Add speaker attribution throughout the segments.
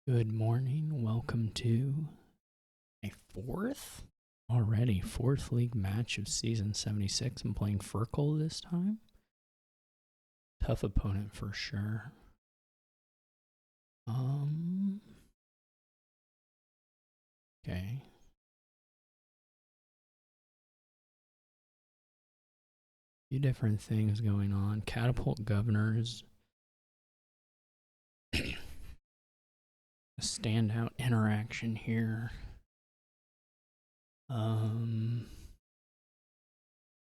Speaker 1: Good morning. Welcome to a fourth league match of season 76. I'm playing Fircoal this time. Tough opponent for sure. Okay. A few different things going on. Catapult governors. A standout interaction here.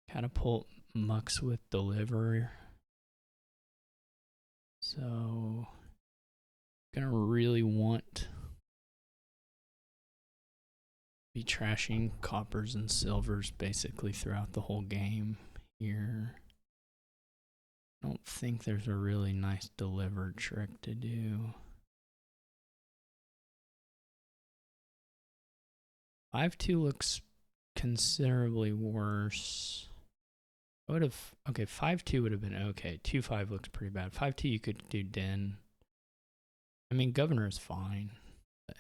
Speaker 1: Catapult mucks with deliver. So gonna really want be trashing coppers and silvers basically throughout the whole game here. I don't think there's a really nice deliver trick to do. 5-2 looks considerably worse. I would have, okay, 5-2 would have been okay. 2-5 looks pretty bad. 5-2 you could do den. I mean, governor is fine. But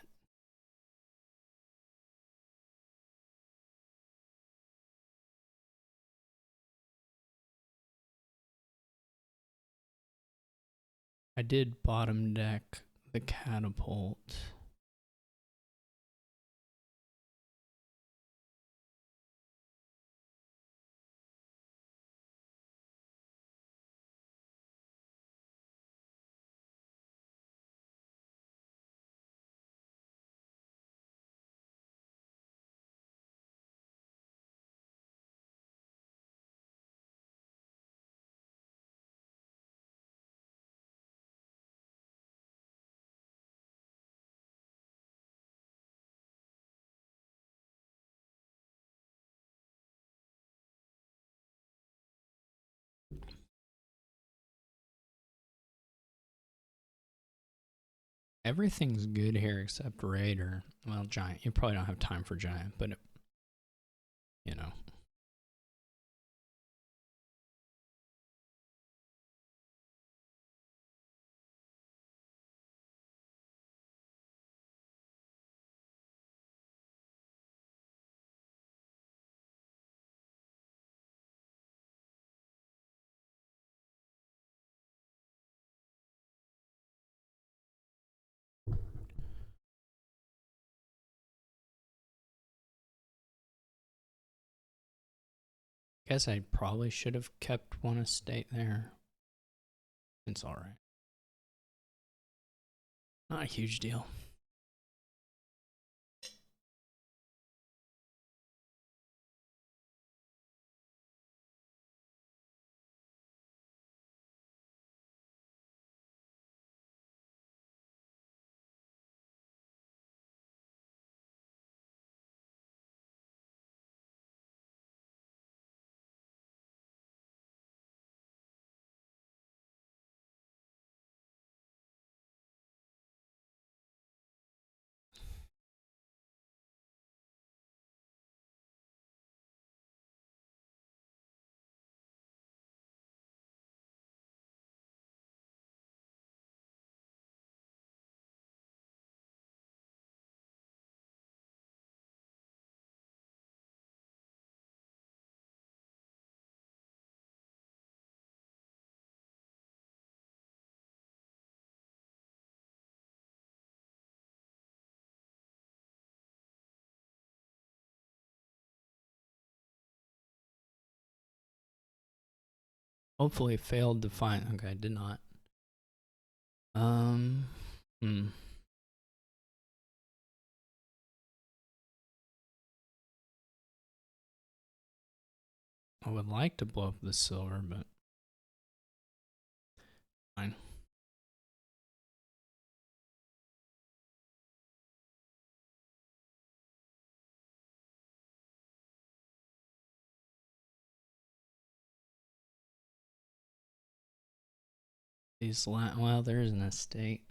Speaker 1: I did bottom deck the catapult. Everything's good here except Raider. Well, Giant. You probably don't have time for Giant, but you know. Guess I probably should have kept one estate there. It's alright. Not a huge deal. Hopefully failed to find. Okay, did not. I would like to blow up the silver, but fine. Well, there is an estate.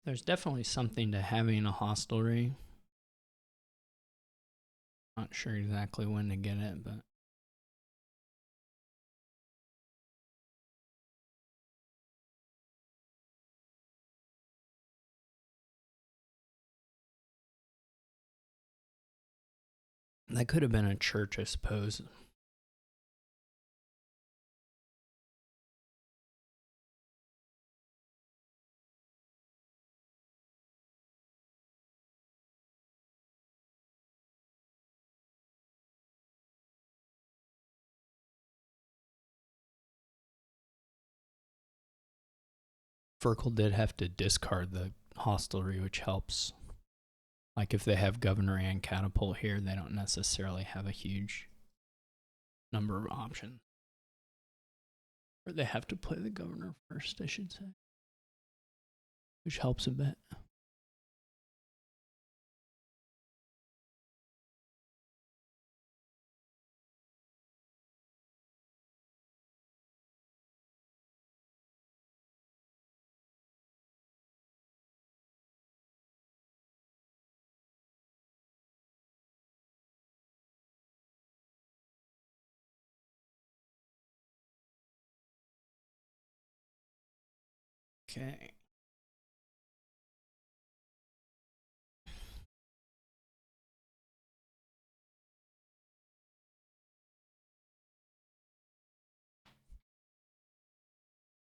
Speaker 1: There's definitely something to having a hostelry. Not sure exactly when to get it, but that could have been a church, I suppose. Fircoal did have to discard the hostelry, which helps. Like if they have governor and catapult here, they don't necessarily have a huge number of options. Or they have to play the governor first, I should say. Which helps a bit. Okay.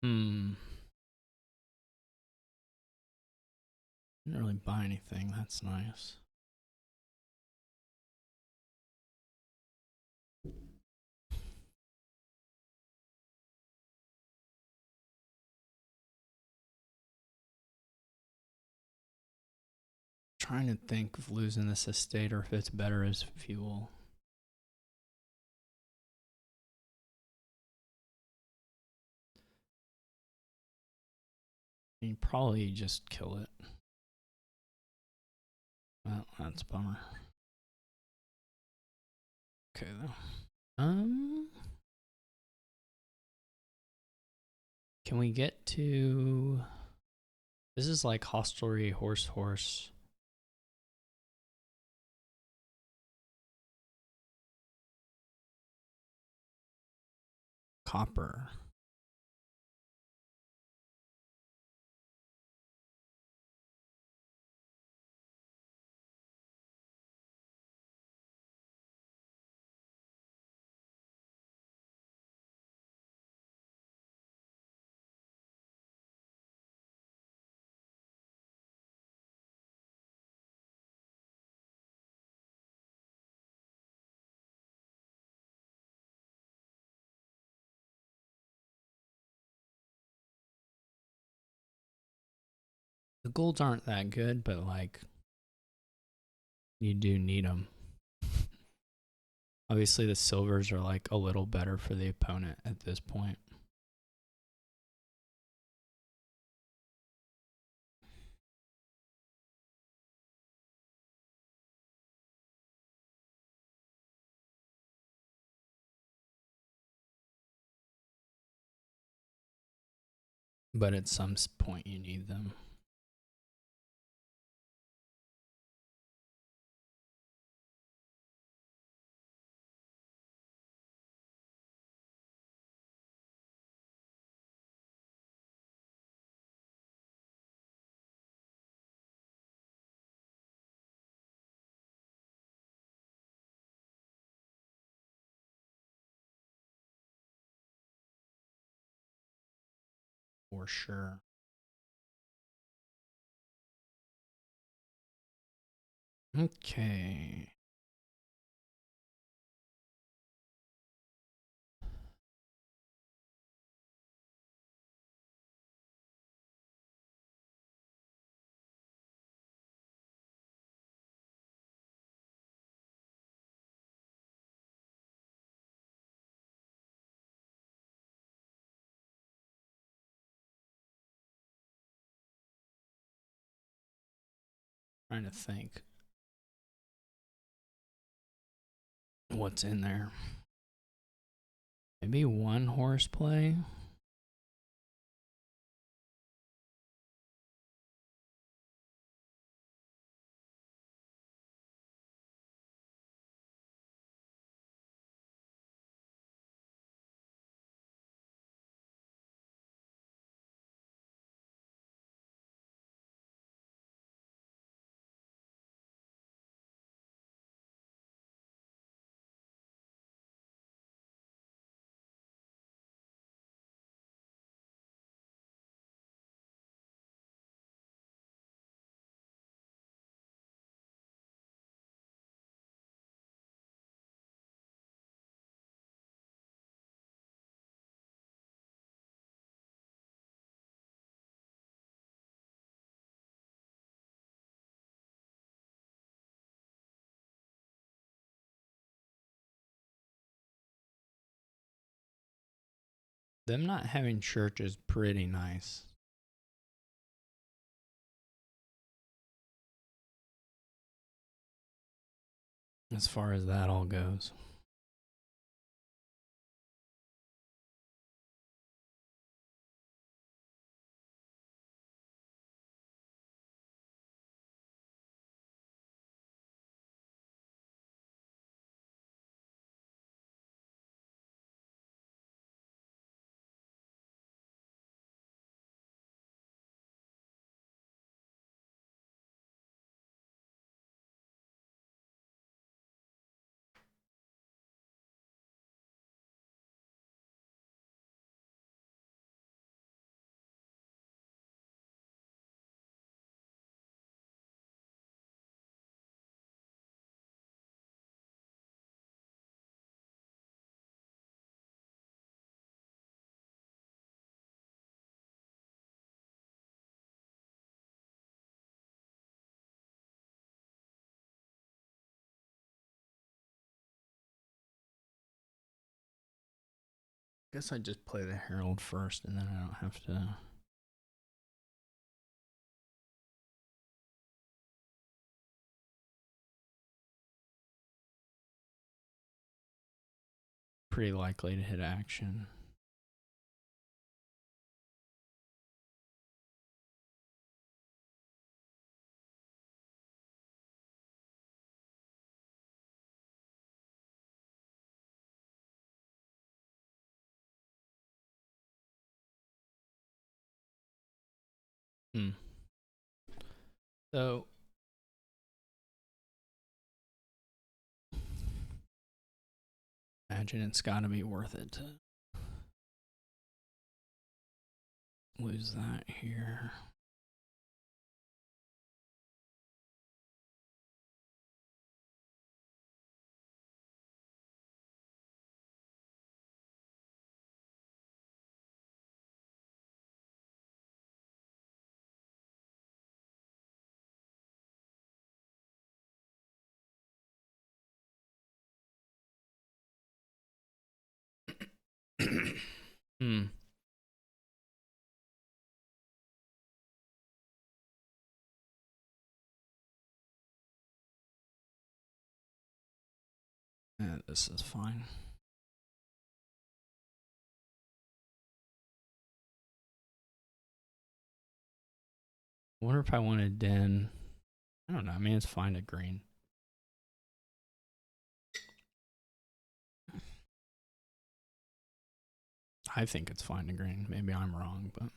Speaker 1: Didn't really buy anything. That's nice. Trying to think of losing this estate or if it's better as fuel. You probably just kill it. Well, that's a bummer. Okay though. Can we get to? This is like hostelry, horse. Copper. The golds aren't that good, but like you do need them. Obviously, the silvers are like a little better for the opponent at this point. But at some point, you need them. For sure. Okay. Trying to think what's in there. Maybe one horseplay. Them not having church is pretty nice. As far as that all goes. Guess I just play the Herald first and then I don't have to. Pretty likely to hit action. So imagine it's got to be worth it to lose that here. Yeah, this is fine. I wonder if I want to den. I don't know. I mean, it's fine to green. I think it's fine to green. Maybe I'm wrong, but.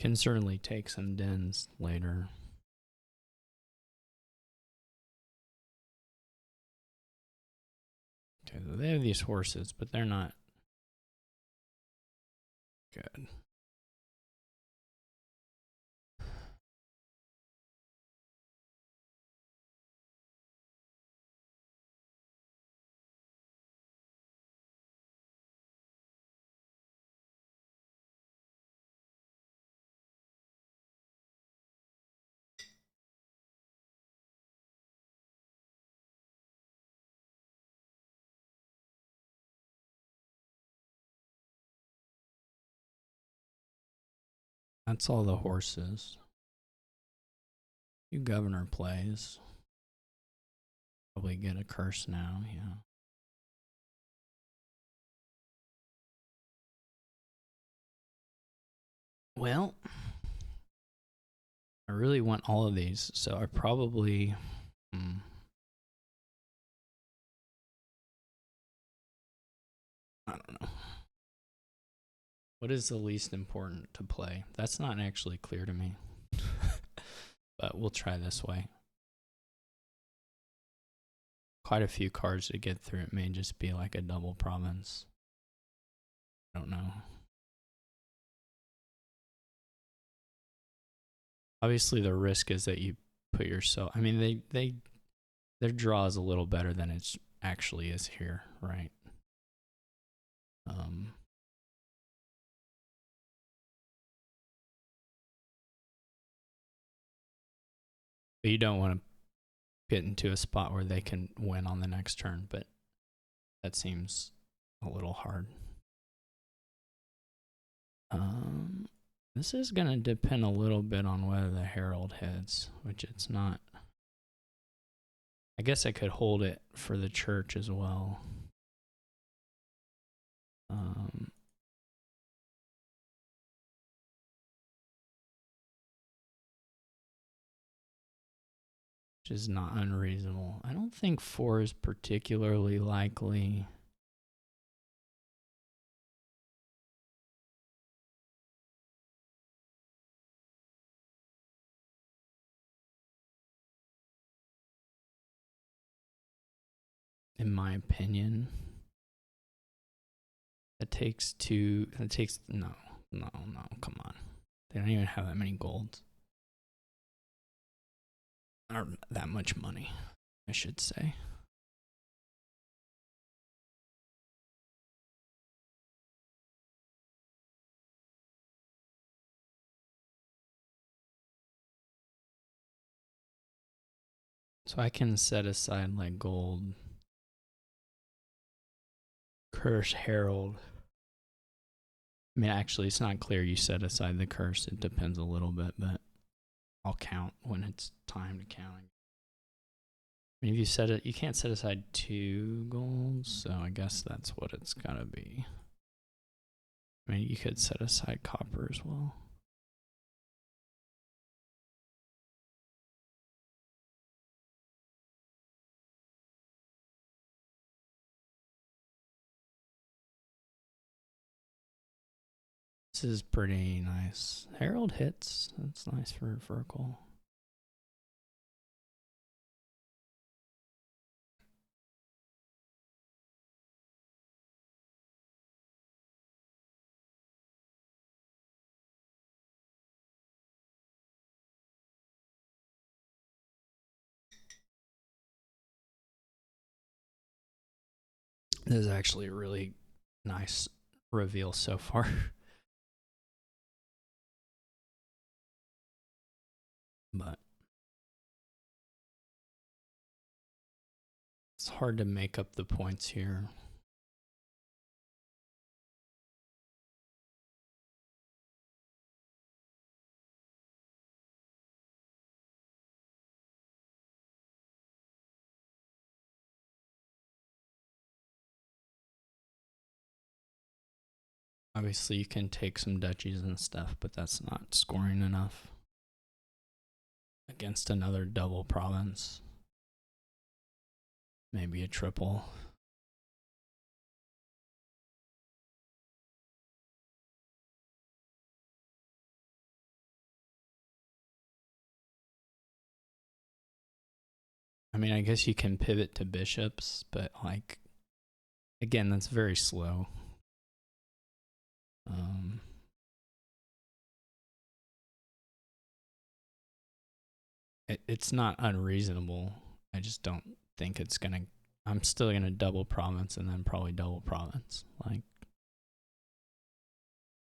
Speaker 1: Can certainly take some dens later. Okay, so they have these horses, but they're not good. That's all the horses. You governor plays. Probably get a curse now, yeah. Well, I really want all of these, so I probably. I don't know. What is the least important to play? That's not actually clear to me. But we'll try this way. Quite a few cards to get through. It may just be like a double province. I don't know. Obviously, the risk is that you put yourself. I mean, their draw is a little better than it's actually is here, right? But you don't want to get into a spot where they can win on the next turn, but that seems a little hard. This is going to depend a little bit on whether the Herald hits, which it's not. I guess I could hold it for the church as well. Which is not unreasonable. I don't think 4 is particularly likely. In my opinion. It takes no, come on. They don't even have that many golds. Or that much money, I should say. So I can set aside like gold, curse Herald. I mean, actually, it's not clear you set aside the curse. It depends a little bit, but I'll count when it's time to count. I mean, if you set it, you can't set aside 2 golds, so I guess that's what it's gotta be. I mean, you could set aside copper as well. This is pretty nice. Herald hits. That's nice for Fircoal. This is actually a really nice reveal so far. But it's hard to make up the points here. Obviously, you can take some duchies and stuff, but that's not scoring enough against another double province. Maybe a triple. I mean, I guess you can pivot to bishops, but like, again, that's very slow. It's not unreasonable. I just don't think it's gonna. I'm still gonna double province and then probably double province. Like,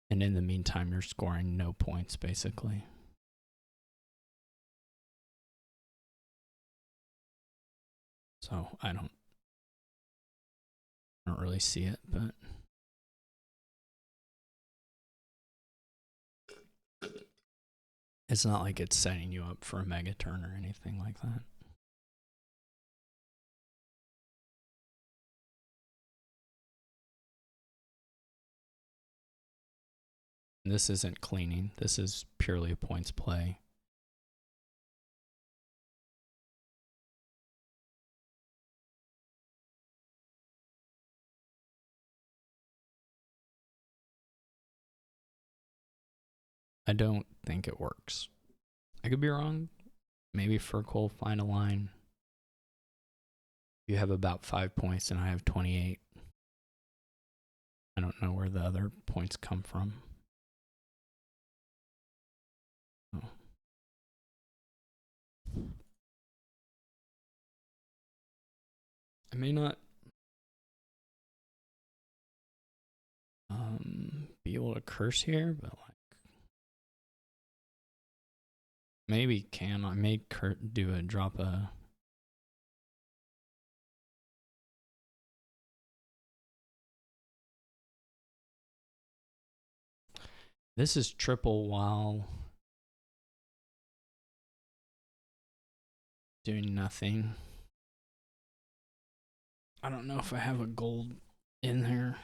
Speaker 1: and in the meantime, you're scoring no points basically. So I don't really see it, but it's not like it's setting you up for a mega turn or anything like that. This isn't cleaning. This is purely a points play. I don't think it works. I could be wrong. Maybe Fircoal find a line. You have about 5 points and I have 28. I don't know where the other points come from. Oh. may not be able to curse here, but like maybe can. I may do a drop a. This is triple while doing nothing. I don't know if I have a gold in there.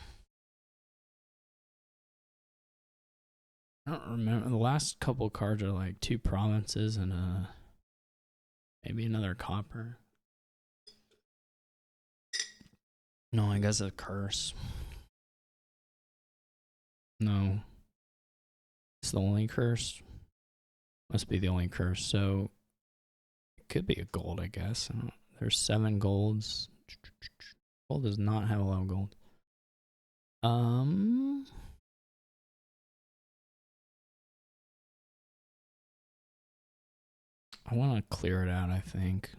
Speaker 1: I don't remember. The last couple cards are like 2 provinces and maybe another copper. No, I guess a curse. No. It's the only curse. Must be the only curse. So it could be a gold, I guess. There's 7 golds. Gold does not have a lot of gold. I want to clear it out, I think.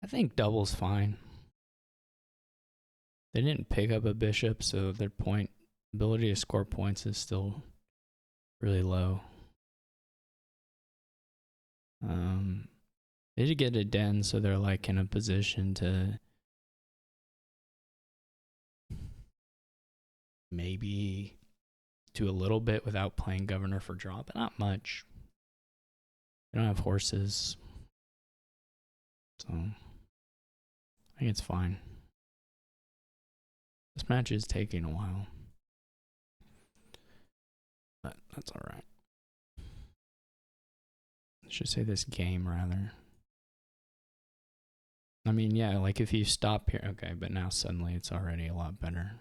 Speaker 1: I think double's fine. They didn't pick up a bishop, so their ability to score points is still really low. They did get a den, so they're like in a position to maybe do a little bit without playing governor for draw, but not much. They don't have horses, so I think it's fine. This match is taking a while, but that's all right. I should say this game rather. I mean, yeah, like if you stop here, okay, but now suddenly it's already a lot better.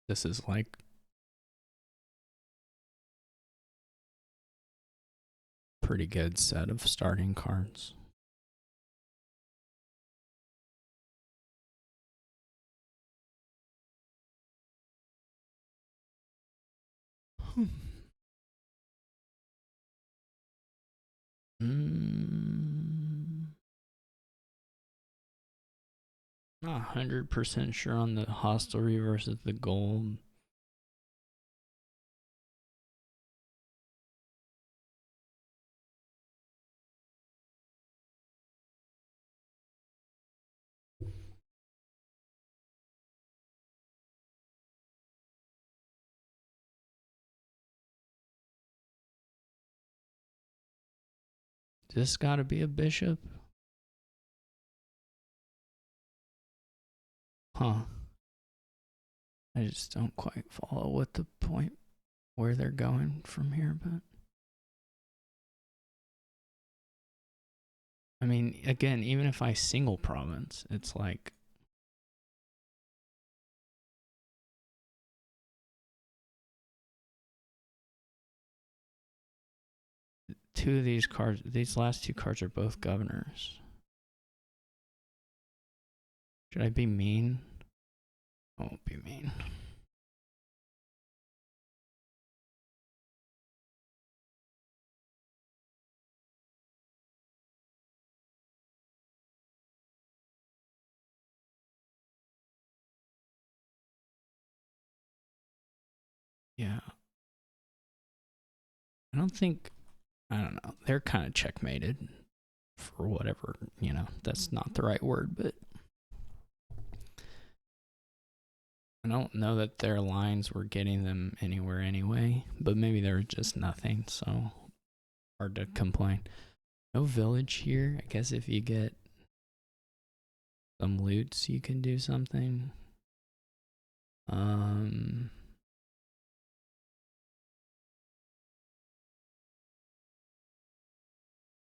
Speaker 1: This is like pretty good set of starting cards. Not 100% sure on the hostelry versus the gold. This gotta be a bishop? Huh. I just don't quite follow what the point, where they're going from here, but I mean, again, even if I single province, it's like two of these cards, these last 2 cards are both governors. Should I be mean? I won't be mean. Yeah. I don't know. They're kind of checkmated for whatever, that's not the right word, but I don't know that their lines were getting them anywhere anyway, but maybe there was just nothing, so hard to complain. No village here. I guess if you get some loots, you can do something.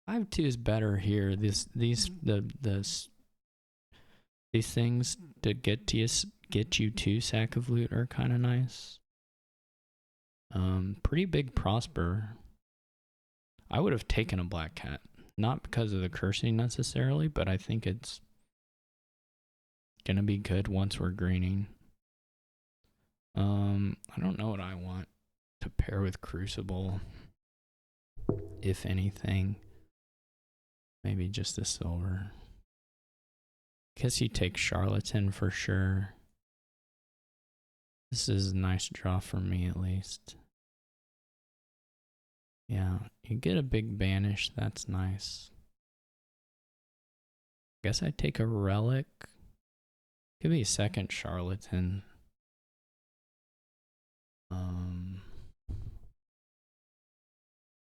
Speaker 1: 5-2 is better here. These things to get you to sack of loot are kind of nice. Pretty big prosper. I would have taken a black cat, not because of the cursing necessarily, but I think it's gonna be good once we're greening. I don't know what I want to pair with Crucible, if anything. Maybe just a silver. Guess you take Charlatan for sure. This is a nice draw for me at least. Yeah, you get a big banish, that's nice. Guess I'd take a relic. Could be a second Charlatan.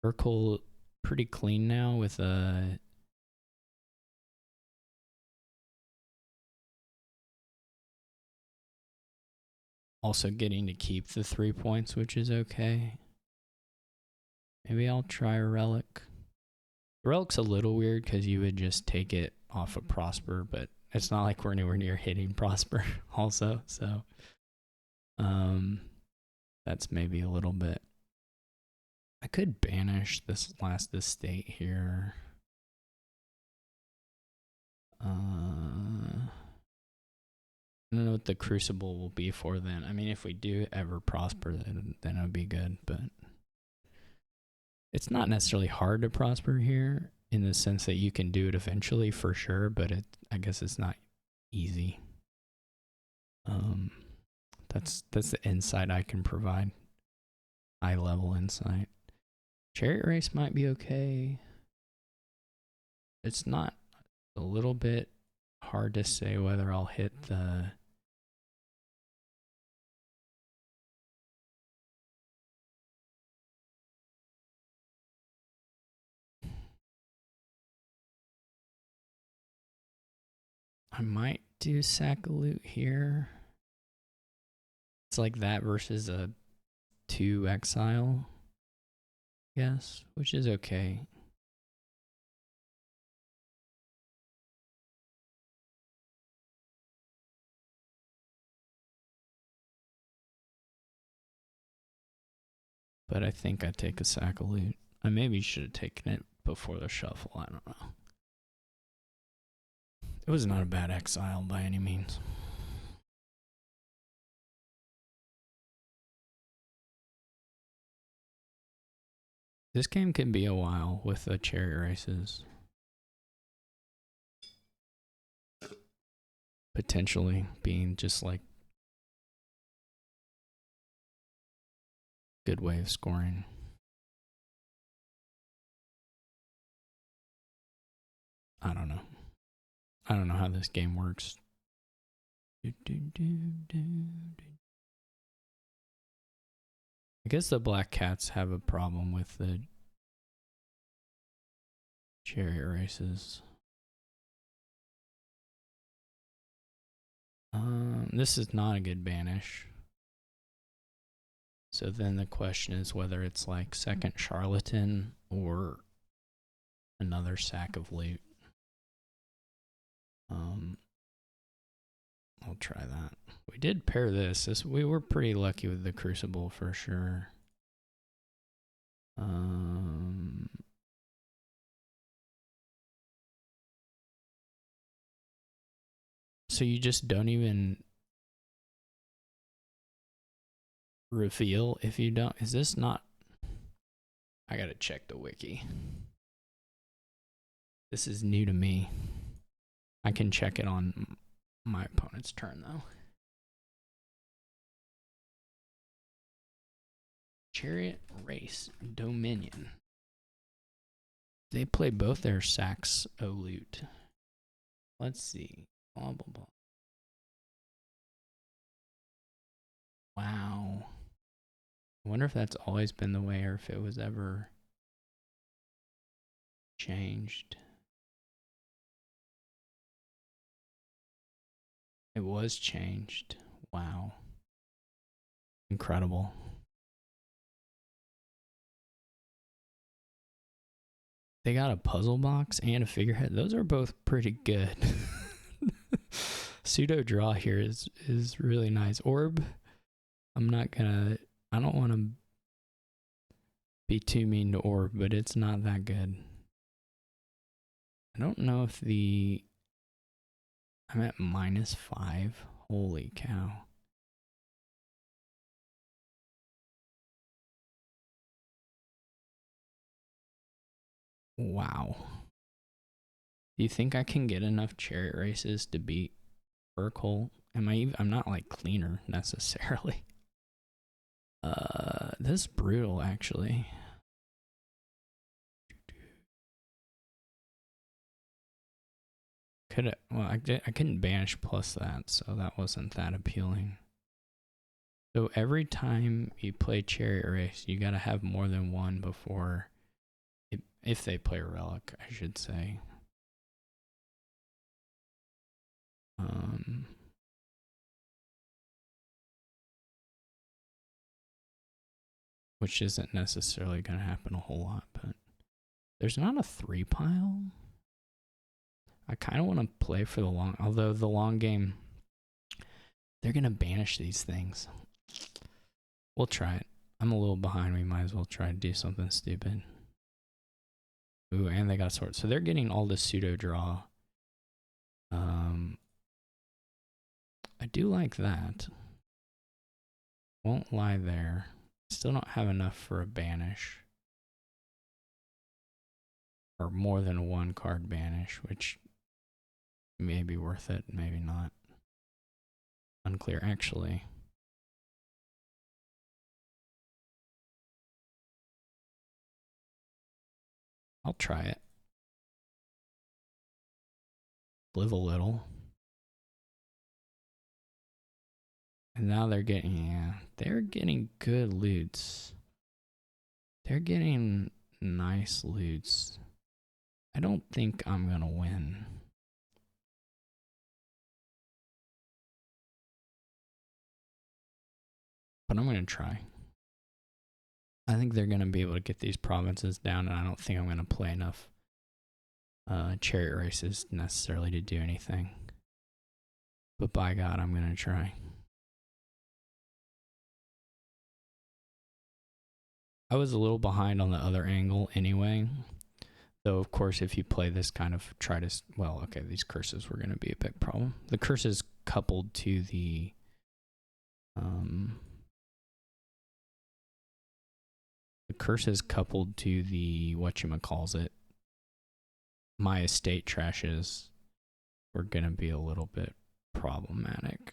Speaker 1: Fircoal pretty clean now with a also getting to keep the 3 points, which is okay. Maybe I'll try a relic. The relic's a little weird because you would just take it off of Prosper, but it's not like we're anywhere near hitting Prosper also, so that's maybe a little bit. I could banish this last estate here. I don't know what the Crucible will be for then. I mean, if we do ever prosper, then it'll be good, but it's not necessarily hard to prosper here in the sense that you can do it eventually for sure, but I guess it's not easy. That's the insight I can provide. High level insight. Chariot race might be okay. It's not a little bit hard to say whether I'll hit the I might do sack a loot here. It's like that versus a 2 exile, yes, which is okay. But I think I take a sack of loot. I maybe should have taken it before the shuffle. I don't know. It was not a bad exile by any means. This game can be a while with the chariot races. Potentially being just like good way of scoring. I don't know. I don't know how this game works. I guess the black cats have a problem with the chariot races. This is not a good banish. So then the question is whether it's like second Charlatan or another sack of loot. I'll try that. We did pair this. We were pretty lucky with the Crucible for sure. So you just don't even reveal if you don't. Is this not? I gotta check the wiki. This is new to me. I can check it on my opponent's turn though. Chariot Race Dominion. They play both their sacks o loot. Let's see. Blah, blah, blah. Wow. I wonder if that's always been the way or if it was ever changed. It was changed. Wow. Incredible. They got a puzzle box and a figurehead. Those are both pretty good. Pseudo draw here is really nice. Orb, I don't want to be too mean to orb, but it's not that good. I don't know if I'm at -5. Holy cow. Wow. Do you think I can get enough chariot races to beat Fircoal? I'm not like cleaner necessarily. This is brutal actually. I couldn't banish plus that, so that wasn't that appealing. So every time you play chariot race, you gotta have more than one before, if they play relic, I should say. Which isn't necessarily going to happen a whole lot, but there's not a 3 pile. I kind of want to play for the long, although the long game, they're going to banish these things. We'll try it. I'm a little behind. We might as well try to do something stupid. Ooh, and they got a sword. So they're getting all this pseudo draw. I do like that. Won't lie there. Still don't have enough for a banish. Or more than one card banish, which may be worth it, maybe not. Unclear, actually. I'll try it. Live a little. And now they're getting good loots. They're getting nice loots. I don't think I'm gonna win. But I'm gonna try. I think they're gonna be able to get these provinces down, and I don't think I'm gonna play enough chariot races necessarily to do anything. But by God, I'm gonna try. I was a little behind on the other angle anyway. Though, of course, if you play this kind of these curses were going to be a big problem. The curses coupled to the whatchamacallit, my estate trashes were going to be a little bit problematic.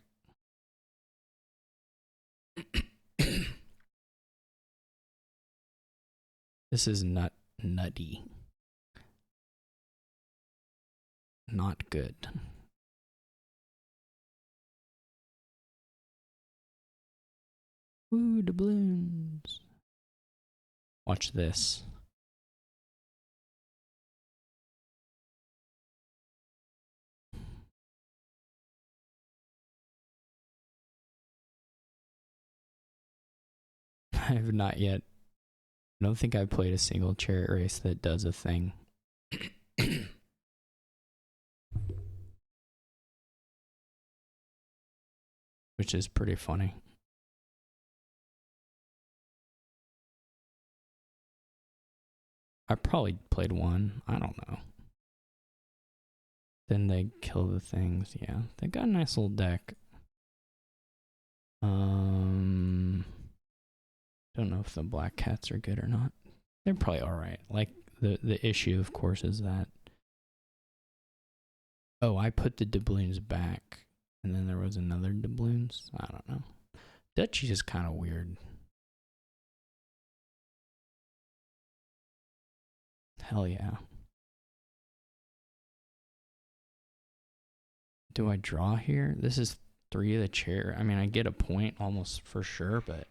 Speaker 1: This is nutty. Not good. Ooh, doubloons. Watch this. I have not yet. I don't think I've played a single chariot race that does a thing. Which is pretty funny. I probably played one. I don't know. Then they kill the things. Yeah, they got a nice little deck. Don't know if the black cats are good or not. They're probably all right. Like the issue, of course, is that. Oh, I put the doubloons back, and then there was another doubloons. I don't know. Duchy is kind of weird. Hell yeah. Do I draw here? This is 3 of the chair. I mean, I get a point almost for sure, but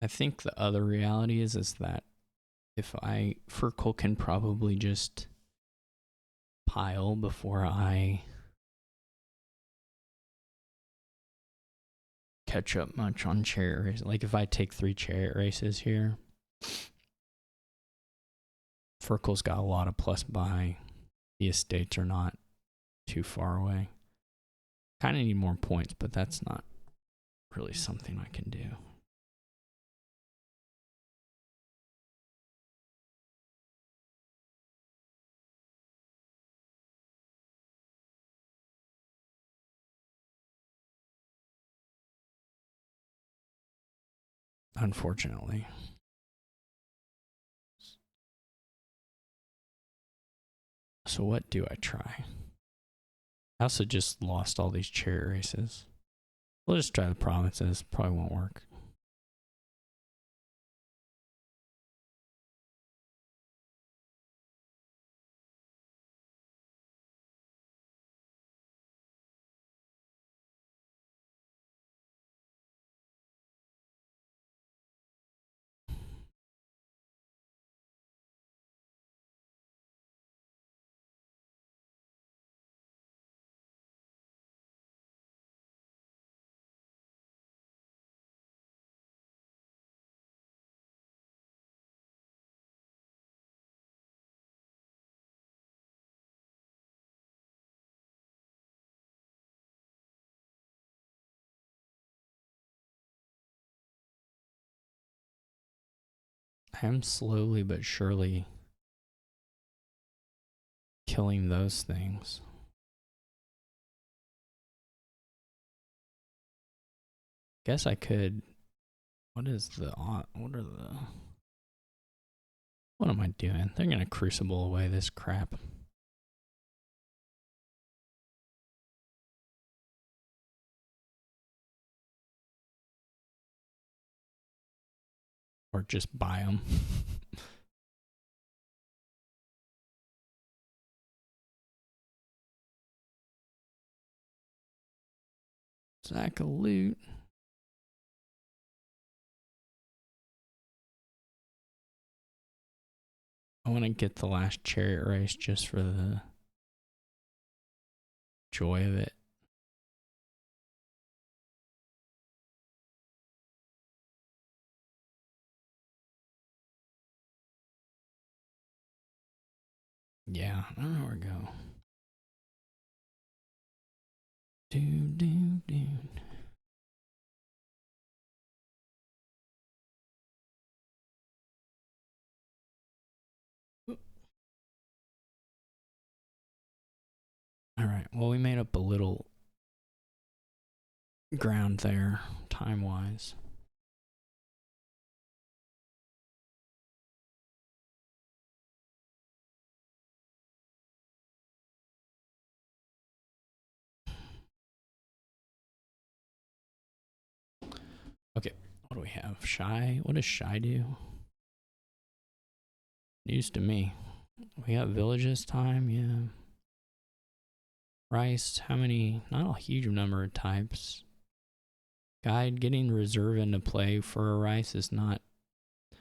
Speaker 1: I think the other reality is that if Fircoal can probably just pile before I catch up much on chariot races. Like if I take 3 chariot races here, Fircoal's got a lot of plus buy. The estates are not too far away. Kind of need more points, but that's not really something I can do. Unfortunately. So what do I try? I also just lost all these chariot races. We'll just try the provinces. Probably won't work. I am slowly but surely killing those things. Guess I could. What am I doing? They're gonna crucible away this crap. Or just buy them. Sack of loot. I want to get the last chariot race just for the joy of it. Yeah, I don't know where to go. All right, well, we made up a little ground there, time-wise. Okay, what do we have? Shy? What does Shy do? News to me. We got villages time, yeah. Rice, how many? Not a huge number of types. Guide, getting reserve into play for a rice is not, I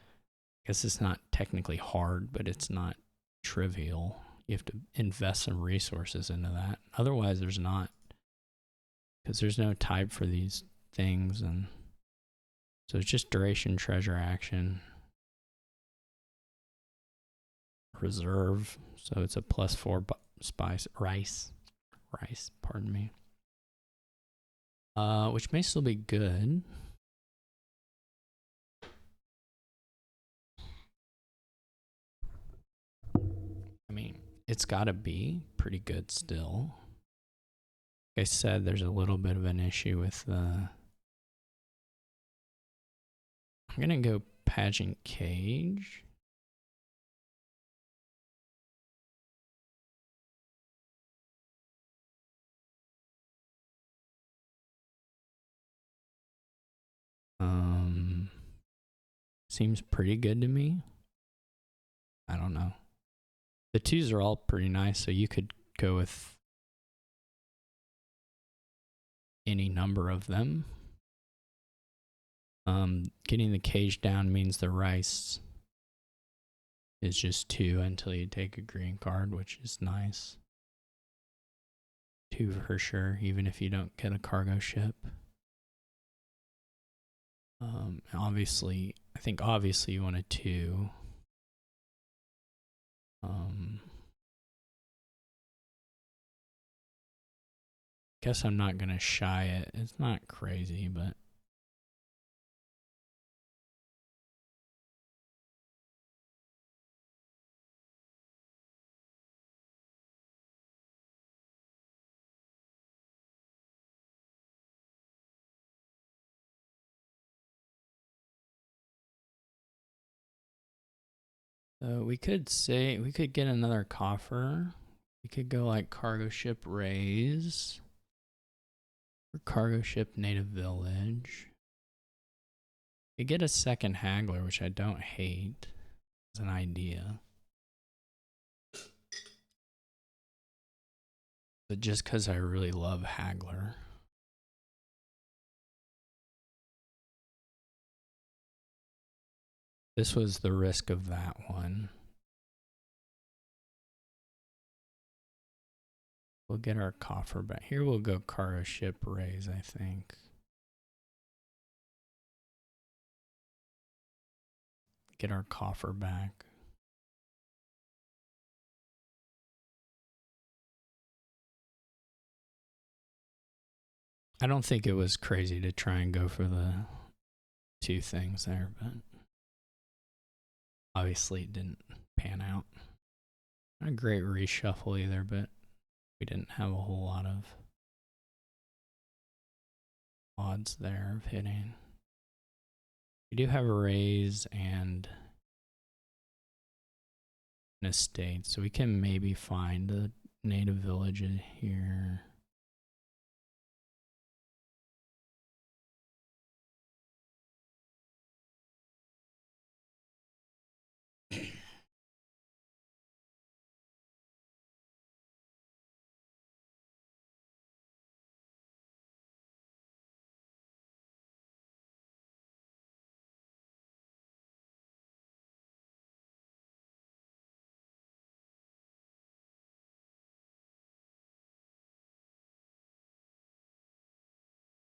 Speaker 1: guess it's not technically hard, but it's not trivial. You have to invest some resources into that. Otherwise, there's not, because there's no type for these things, and so it's just duration, treasure, action, reserve. So it's a +4 spice rice, pardon me. Which may still be good. I mean, it's got to be pretty good still. Like I said, there's a little bit of an issue with the... I'm going to go pageant cage. Seems pretty good to me. I don't know. The 2s are all pretty nice, so you could go with any number of them. Getting the cage down means the rice is just 2 until you take a green card, which is nice. 2 for sure, even if you don't get a cargo ship. Obviously, I think obviously you want a 2. Guess I'm not gonna shy it. It's not crazy, but we could get another coffer. We could go like cargo ship raise or cargo ship native village. We get a second haggler, which I don't hate as an idea. But just because I really love haggler. This was the risk of that one. We'll get our coffer back. Here we'll go cargo ship raise, I think. Get our coffer back. I don't think it was crazy to try and go for the 2 things there, but obviously it didn't pan out. Not a great reshuffle either, but we didn't have a whole lot of odds there of hitting. We do have a raise and an estate, so we can maybe find a native village in here.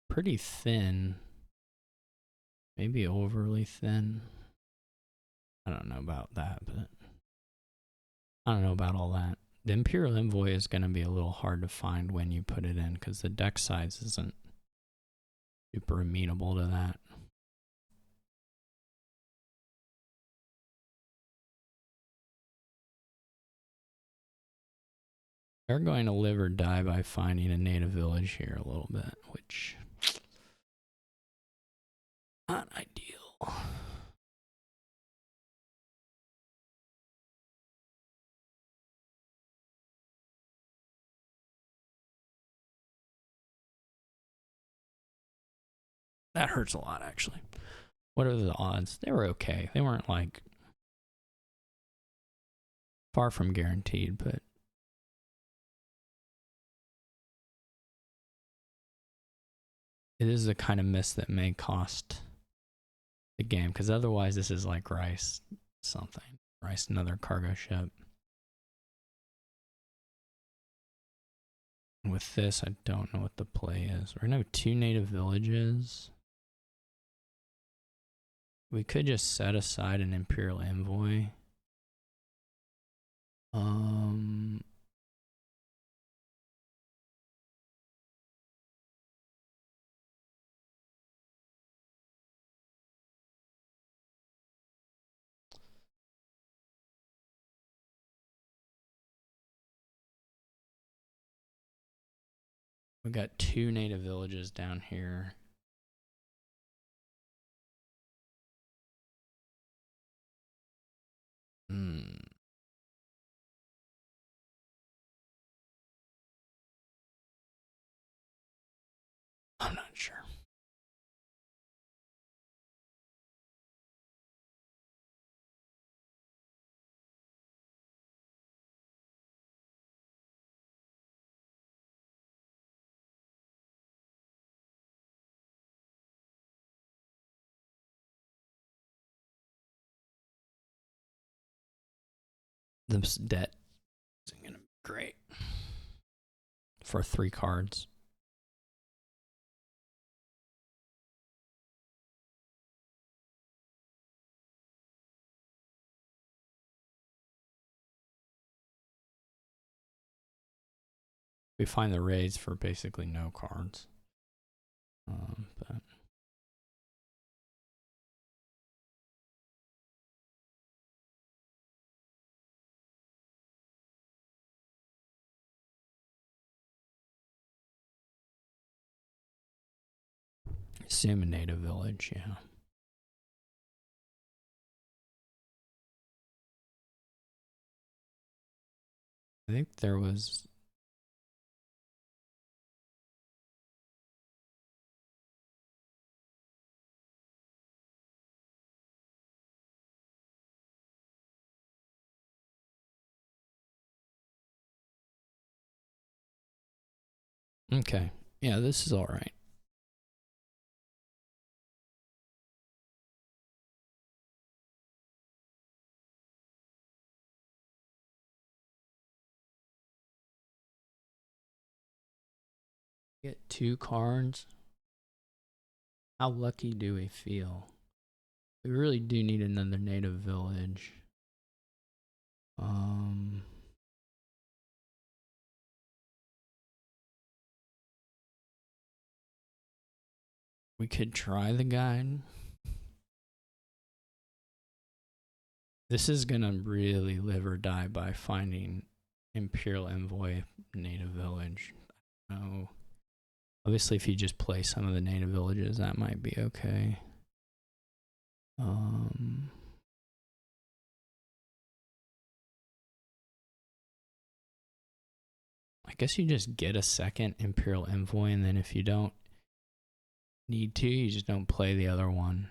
Speaker 1: Pretty thin. Maybe overly thin. I don't know about that, but I don't know about all that. The Imperial Envoy is going to be a little hard to find when you put it in because the deck size isn't super amenable to that. They're going to live or die by finding a native village here a little bit, which not ideal. That hurts a lot, actually. What are the odds? They were okay. They weren't like far from guaranteed, but it is the kind of miss that may cost the game, because otherwise this is like rice something. Rice another cargo ship. And with this, I don't know what the play is. We're gonna have 2 native villages. We could just set aside an Imperial Envoy. We got 2 native villages down here. I'm not sure. This debt isn't gonna be great for 3 cards. We find the raise for basically no cards. But assume a native village, yeah. I think there was. Okay. Yeah, this is all right. Get 2 cards. How lucky do we feel? We really do need another native village. We could try the guide. This is gonna really live or die by finding Imperial Envoy native village. Oh, obviously, if you just play some of the native villages, that might be okay. I guess you just get a second Imperial Envoy, and then if you don't need to, you just don't play the other one,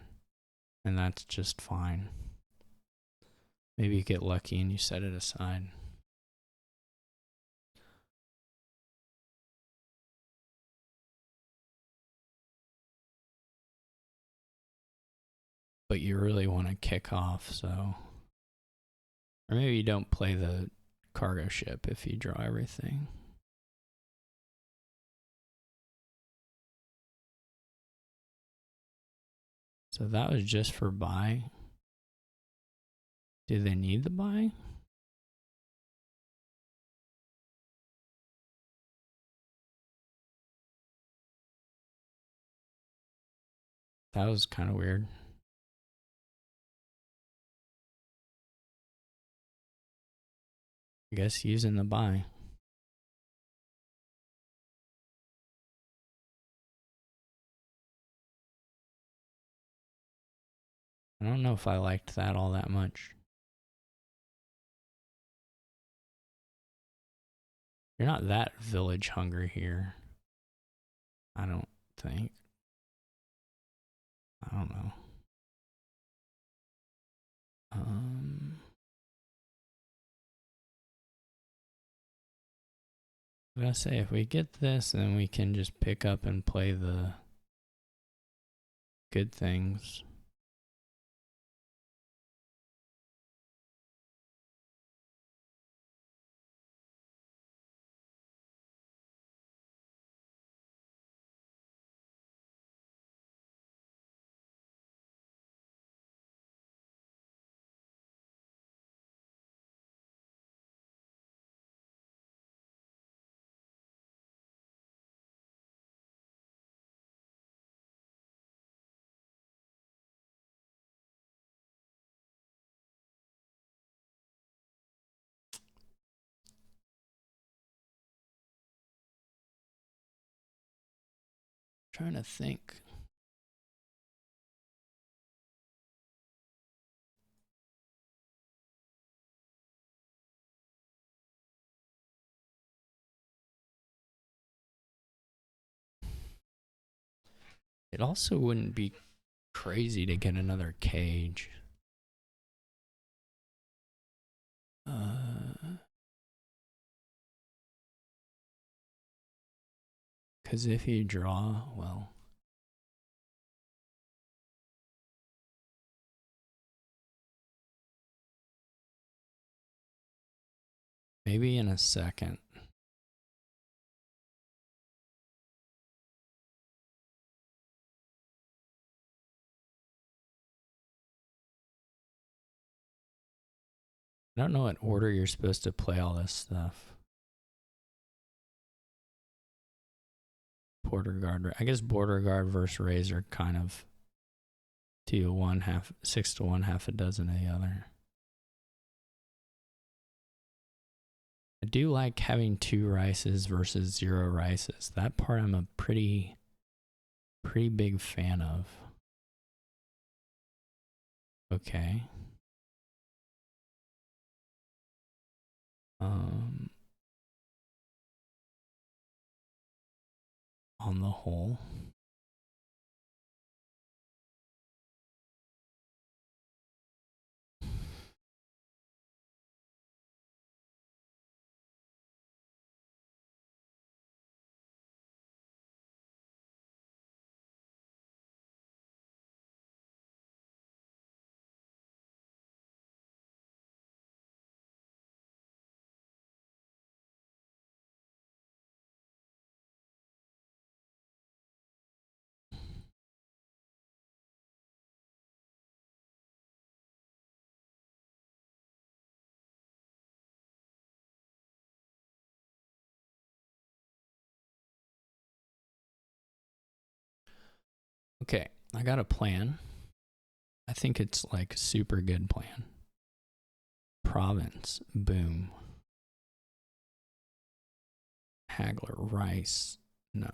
Speaker 1: and that's just fine. Maybe you get lucky and you set it aside. But you really want to kick off, so. Or maybe you don't play the cargo ship if you draw everything. So that was just for buy. Do they need the buy? That was kind of weird. I guess using the buy. I don't know if I liked that all that much. You're not that village hungry here. I don't think. I don't know. I gotta say, if we get this, then we can just pick up and play the good things. Trying to think. It also wouldn't be crazy to get another cage. Because if you draw, well. Maybe in a second. I don't know what order you're supposed to play all this stuff. Border guard. I guess border guard versus razor kind of 2 to 1, 6 to 1, half a dozen of the other. I do like having 2 rices versus 0 rices. That part I'm a pretty big fan of. Okay. On the whole. Okay, I got a plan. I think it's like a super good plan. Province, boom. Haggler, rice, no.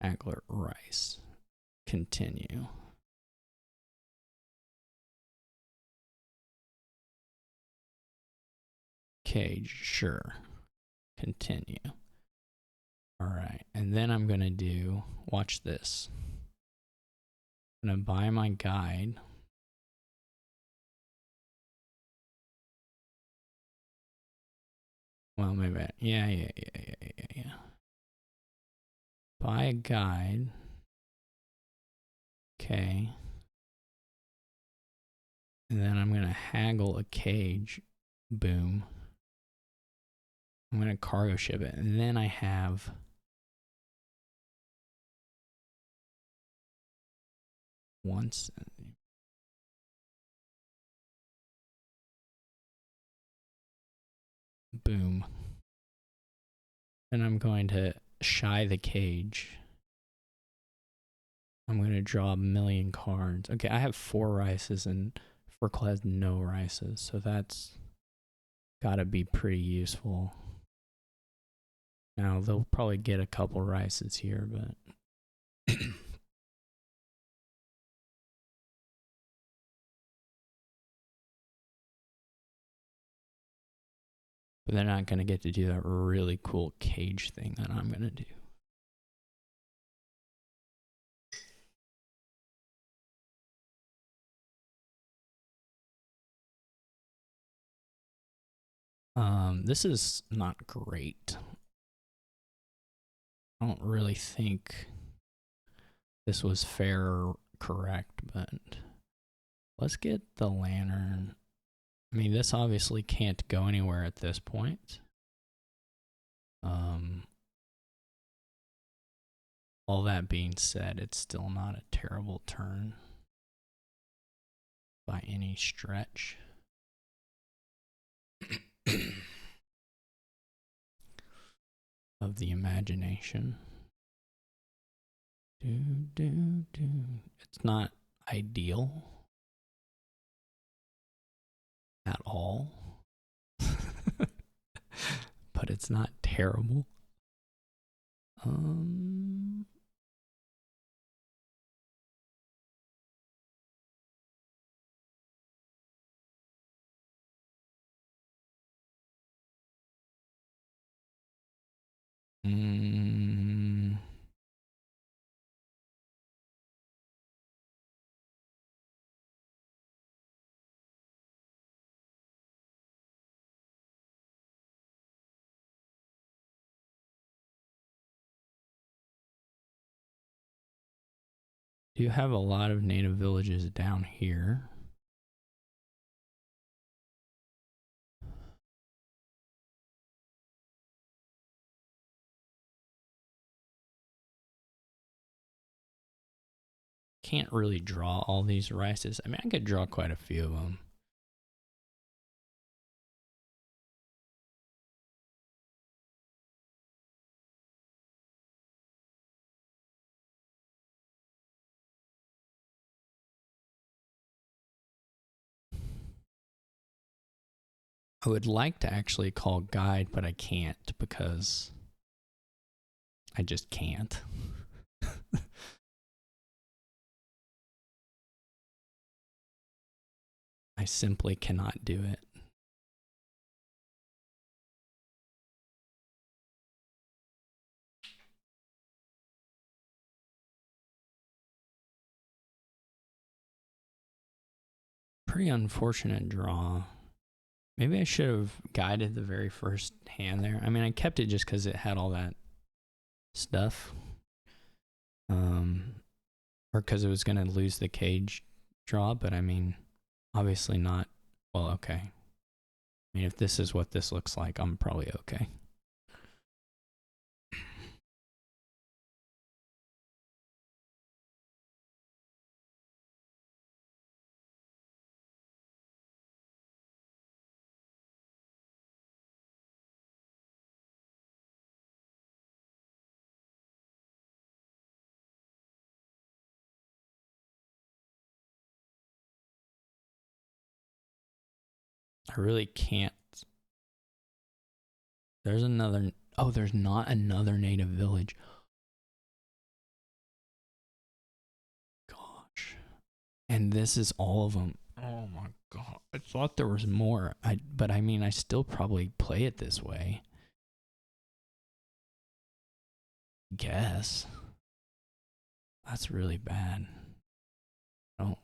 Speaker 1: Haggler, rice, continue. Cage, sure, continue. All right, and then I'm gonna do, watch this. I'm gonna buy my guide. Well, maybe, yeah. Buy a guide. Okay. And then I'm gonna haggle a cage. Boom. I'm gonna cargo ship it. And then I have once. Boom. And I'm going to shy the cage. I'm going to draw 1,000,000 cards. Okay, I have 4 rices and Fircoal has no rices, so that's gotta be pretty useful. Now, they'll probably get a couple rices here, but but they're not going to get to do that really cool cage thing that I'm going to do. This is not great. I don't really think this was fair or correct, but let's get the lantern. I mean, this obviously can't go anywhere at this point. All that being said, it's still not a terrible turn by any stretch. Of the imagination. It's not ideal at all, but it's not terrible. Do you have a lot of native villages down here? can't really draw all these rices. I mean, I could draw quite a few of them. I would like to actually call guide, but I can't because I just can't. I simply cannot do it. Pretty unfortunate draw. Maybe I should have guided the very first hand there. I mean, I kept it just because it had all that stuff. Or because it was going to lose the cage draw, but I mean, obviously not. Well, okay. I mean, if this is what this looks like, I'm probably okay. I really can't. There's another. Oh, there's not another native village. Gosh. And this is all of them. Oh my god. I thought there was more. But I mean, I still probably play it this way. Guess. That's really bad. I don't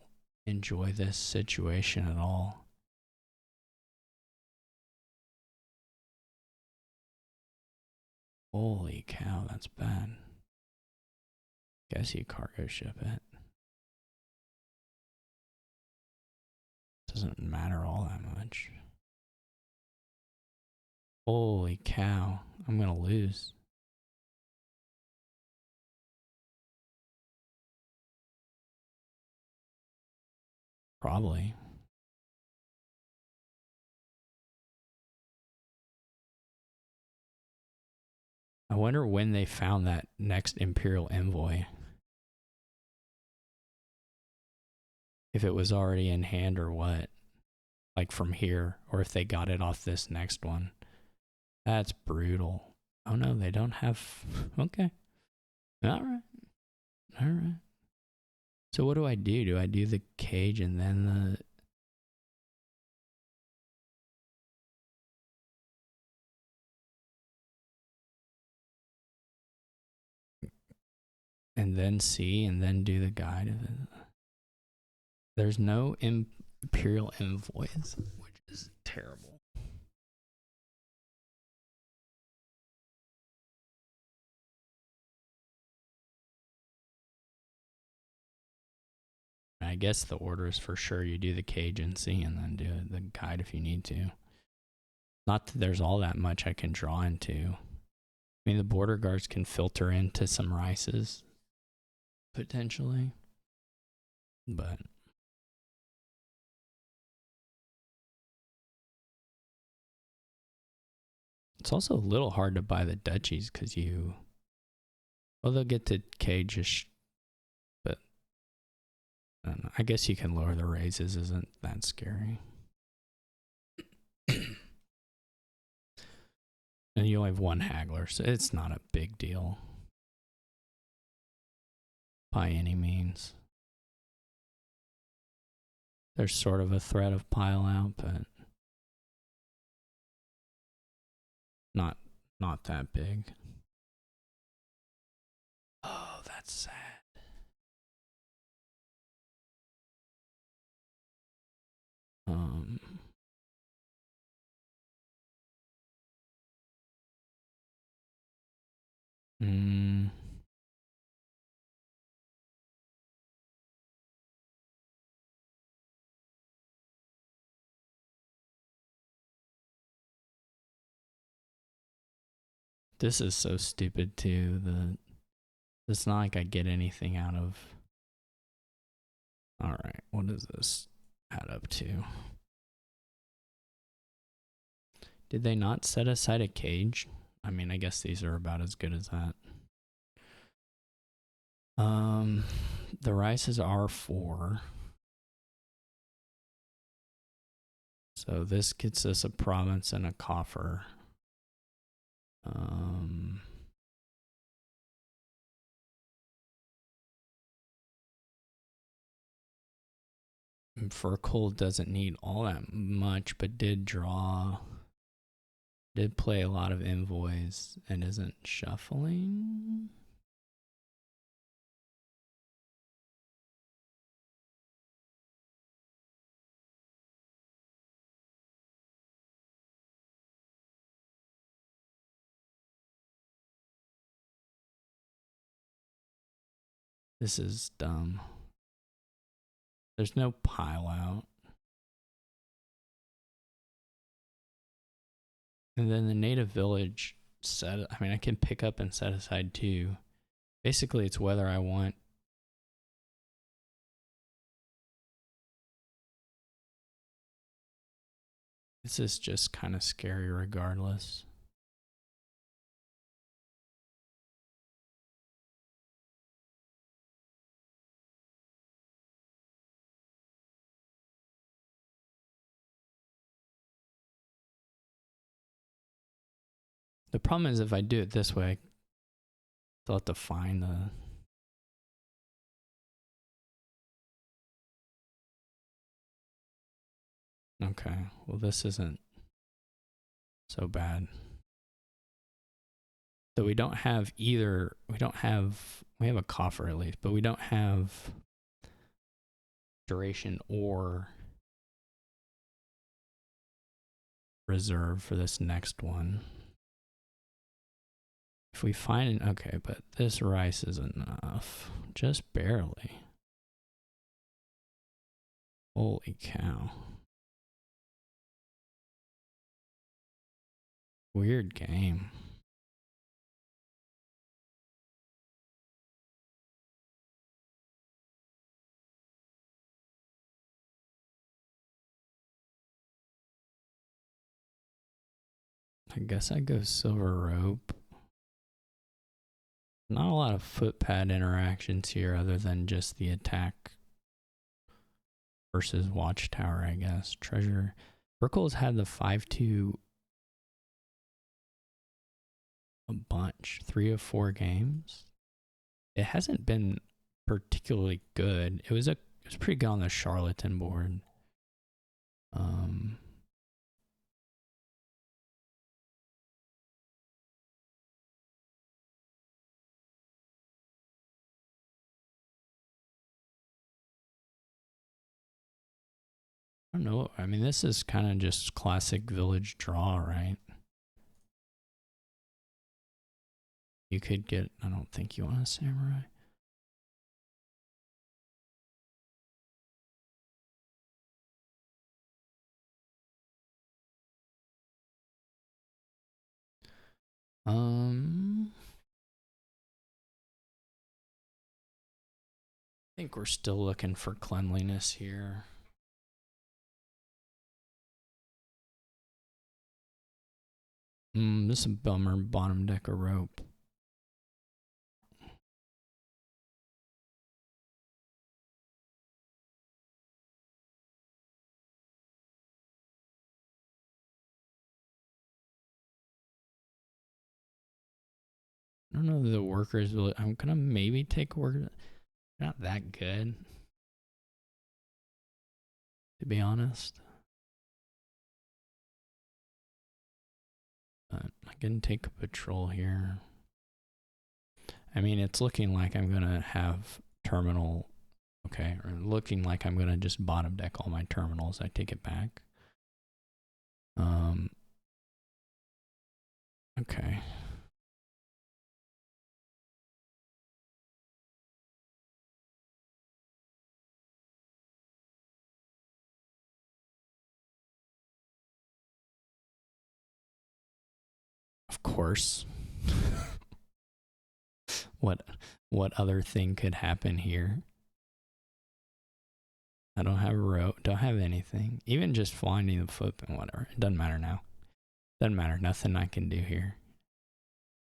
Speaker 1: enjoy this situation at all. Holy cow, that's bad. Guess you cargo ship it. Doesn't matter all that much. Holy cow, I'm gonna lose. Probably. I wonder when they found that next Imperial envoy. If it was already in hand or what. Like from here, or if they got it off this next one. That's brutal. Oh no, they don't have. Okay. Alright. Alright. So what do I do? Do I do the cage and then the. And then see and then do the guide of it? There's no Imperial envoys, which is terrible. I guess the order is for sure you do the cage and see and then do the guide if you need to. Not that there's all that much I can draw into. I mean, the border guards can filter into some rices, potentially. But it's also a little hard to buy the duchies because you. Well, they'll get to cage-ish, but I don't know. I guess you can lower the raises, isn't that scary? And you only have one haggler, so it's not a big deal. By any means. There's sort of a threat of pile out, but not that big. Oh, that's sad. Mm, this is so stupid too. It's not like I get anything out of All right, what does this add up to? Did they not set aside a cage? I mean, I guess these are about as good as that. The rice is R4. So this gets us a province and a coffer. Fircoal doesn't need all that much, but did play a lot of envoys and isn't shuffling. This is dumb. There's no pile out. And then the native village set, I mean, I can pick up and set aside 2. Basically, it's whether I want. This is just kind of scary regardless. The problem is if I do it this way, I still have to find the. Okay, well, this isn't so bad. So we don't have either. We have a coffer at least, but we don't have duration or reserve for this next one. If we find an, okay, but this rice is enough, just barely. Holy cow. Weird game. I guess I go silver rope. Not a lot of footpad interactions here other than just the attack versus watchtower, I guess. Treasure. Fircoal's had the 5-2 a bunch. 3 of 4 games. It hasn't been particularly good. It was pretty good on the charlatan board. I don't know. I mean, this is kind of just classic village draw, right? You could get, I don't think you want a samurai. I think we're still looking for cleanliness here. This is a bummer. Bottom deck of rope. I don't know the workers will. I'm gonna maybe take workers. Not that good, to be honest. But I can take a patrol here. I mean, it's looking like I'm gonna have terminal. Okay, or looking like I'm gonna just bottom deck all my terminals. I take it back. Okay. Of course. What other thing could happen here? I don't have a rope, don't have anything. Even just finding the footprint, whatever. It doesn't matter now. Doesn't matter. Nothing I can do here.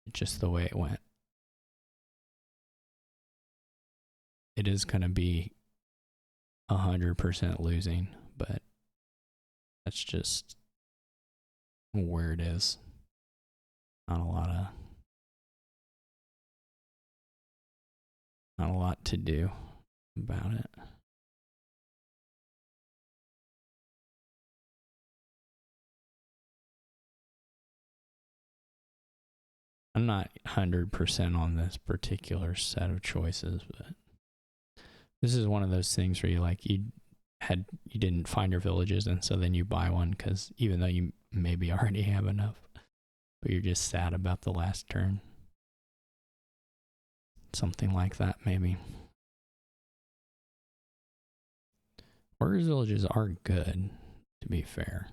Speaker 1: It's just the way it went. It is going to be 100% losing, but that's just where it is. Not a lot to do about it. I'm not 100% on this particular set of choices, but this is one of those things where you didn't find your villages, and so then you buy one because even though you maybe already have enough, but you're just sad about the last turn. Something like that, maybe. Workers' villages are good, to be fair.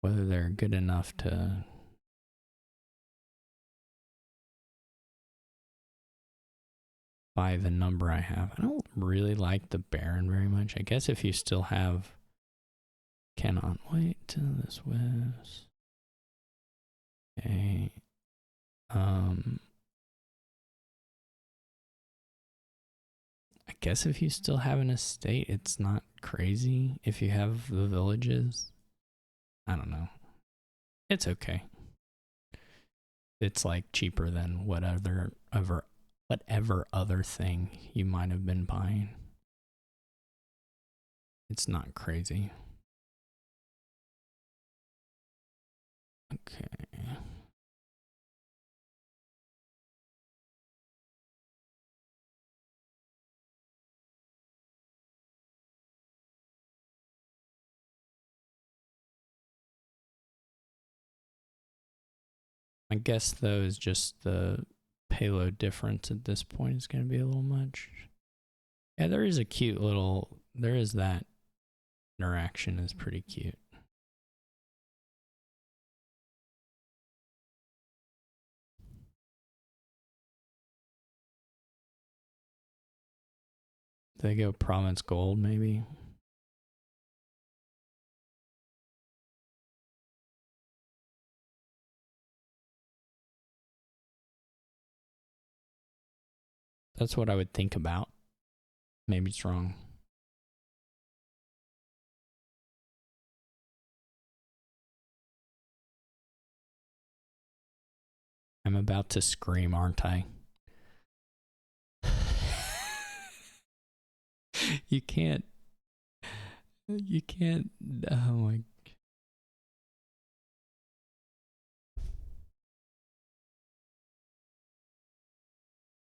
Speaker 1: Whether they're good enough to by the number I have. I don't really like the Baron very much. I guess if you still have cannot wait till this was okay. I guess if you still have an estate, it's not crazy. If you have the villages, I don't know. It's okay. It's like cheaper than whatever other thing you might have been buying. It's not crazy. Okay. I guess though is just the payload difference at this point is going to be a little much. Yeah, there is that interaction is pretty cute. They go province gold maybe. That's what I would think about. Maybe it's wrong. I'm about to scream, aren't I? You can't. Oh my.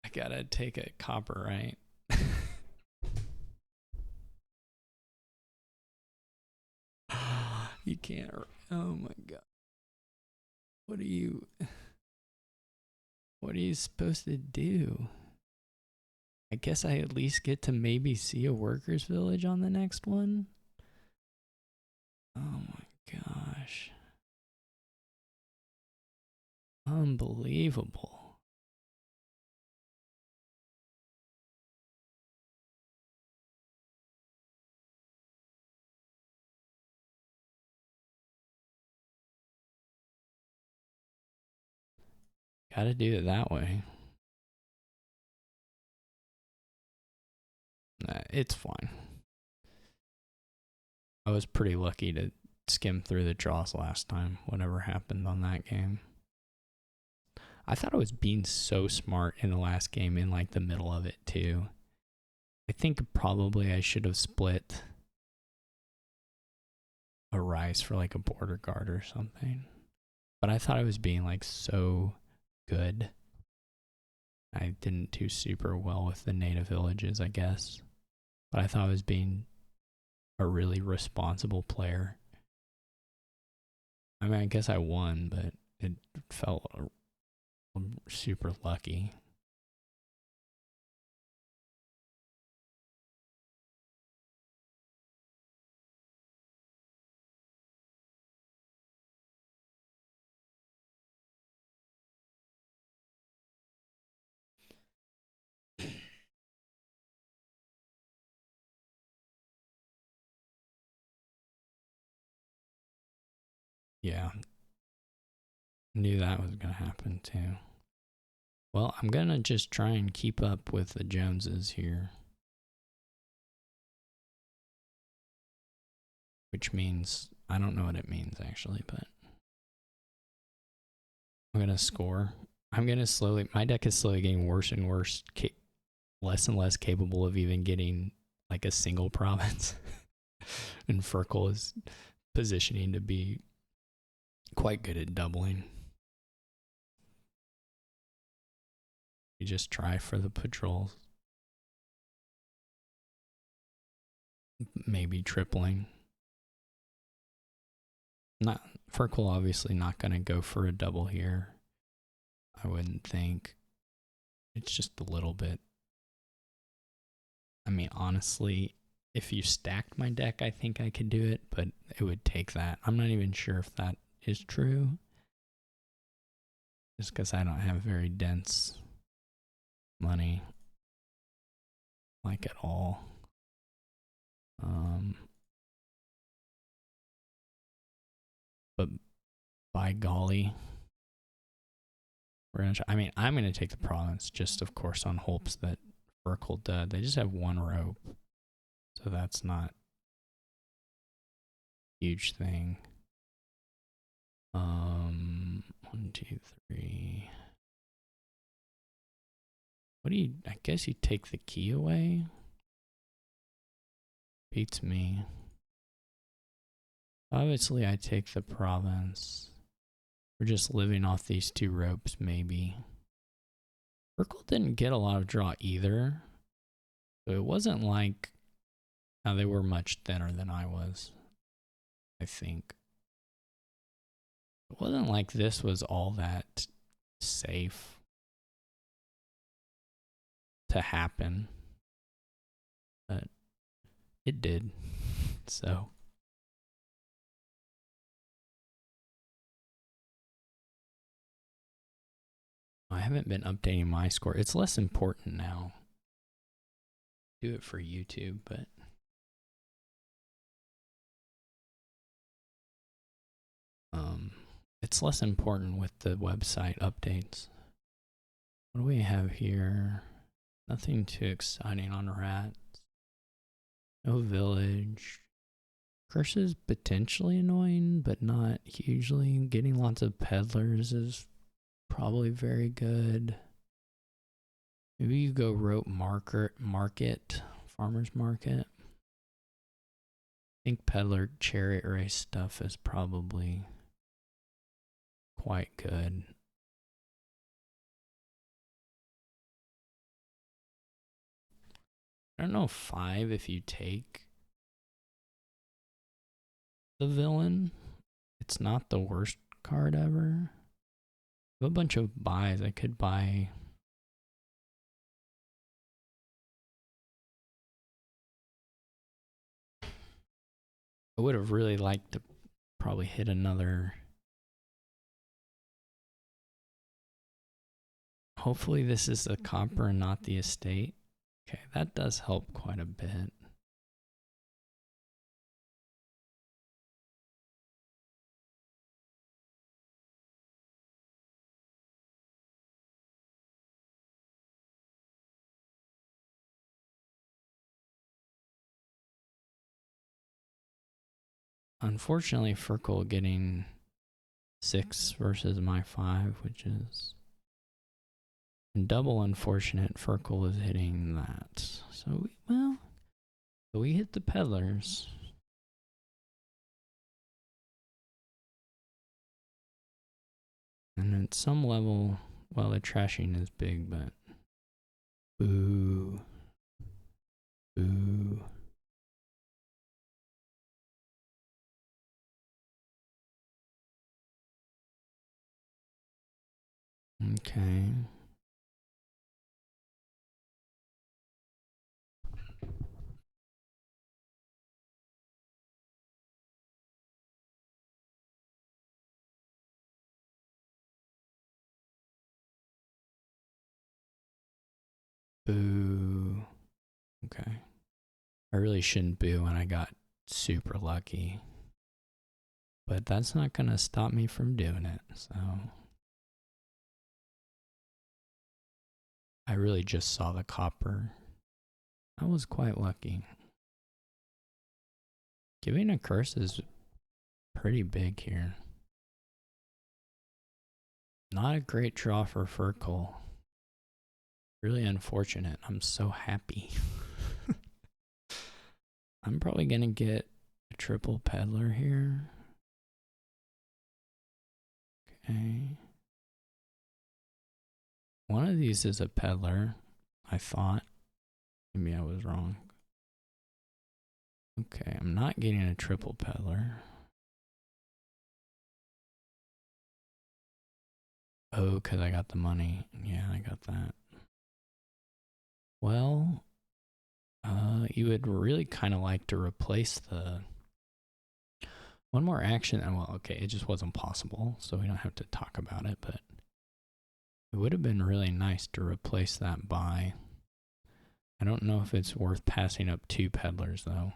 Speaker 1: I gotta take a copper, right? You can't. Oh my god. What are you supposed to do? I guess I at least get to maybe see a workers' village on the next one. Oh my gosh. Unbelievable. Gotta do it that way. Nah, it's fine. I was pretty lucky to skim through the draws last time, whatever happened on that game. I thought I was being so smart in the last game in like the middle of it too. I think probably I should have split a rice for like a border guard or something. But I thought I was being like so good. I didn't do super well with the native villages, I guess. But I thought I was being a really responsible player. I mean, I guess I won, but it felt super lucky. Yeah. Knew that was going to happen too. Well, I'm going to just try and keep up with the Joneses here. Which means, I don't know what it means actually, but I'm going to score. I'm going to slowly, my deck is slowly getting worse and worse, less and less capable of even getting like a single province. And Fircoal is positioning to be quite good at doubling. You just try for the patrols. Maybe tripling. Not Fircoal obviously not going to go for a double here. I wouldn't think. It's just a little bit. I mean, honestly, if you stacked my deck, I think I could do it, but it would take that. I'm not even sure if that is true. Just because I don't have very dense money, like at all. But by golly, we're gonna try. I mean, I'm gonna take the province just, of course, on hopes that Fircoal does. They just have one rope, so that's not a huge thing. 1, 2, 3. What do you? I guess you take the key away. Beats me. Obviously, I take the province. We're just living off these 2 ropes, maybe. Fircoal didn't get a lot of draw either. So it wasn't like how they were much thinner than I was, I think. It wasn't like this was all that safe to happen. But it did. So I haven't been updating my score. It's less important now. Do it for YouTube, but it's less important with the website updates. What do we have here? Nothing too exciting on rats. No village. Curse is potentially annoying, but not hugely. Getting lots of peddlers is probably very good. Maybe you go rope market, farmer's market. I think peddler chariot race stuff is probably quite good. I don't know 5 if you take the villain. It's not the worst card ever. I have a bunch of buys. I could buy. I would have really liked to probably hit another. Hopefully this is the copper and not the estate. Okay, that does help quite a bit. Unfortunately, Fircoal getting 6 versus my 5, which is double unfortunate. Fircoal is hitting that. So, we hit the peddlers. And at some level, well, the trashing is big, but boo. Boo. Okay. Boo. Okay. I really shouldn't boo when I got super lucky. But that's not going to stop me from doing it, so. I really just saw the copper. I was quite lucky. Giving a curse is pretty big here. Not a great draw for Fircoal. Really unfortunate. I'm so happy. I'm probably going to get a triple peddler here. Okay. One of these is a peddler, I thought. Maybe I was wrong. Okay, I'm not getting a triple peddler. Oh, because I got the money. Yeah, I got that. Well, you would really kind of like to replace the one more action. And well, okay, it just wasn't possible, so we don't have to talk about it, but it would have been really nice to replace that by. I don't know if it's worth passing up 2 peddlers, though.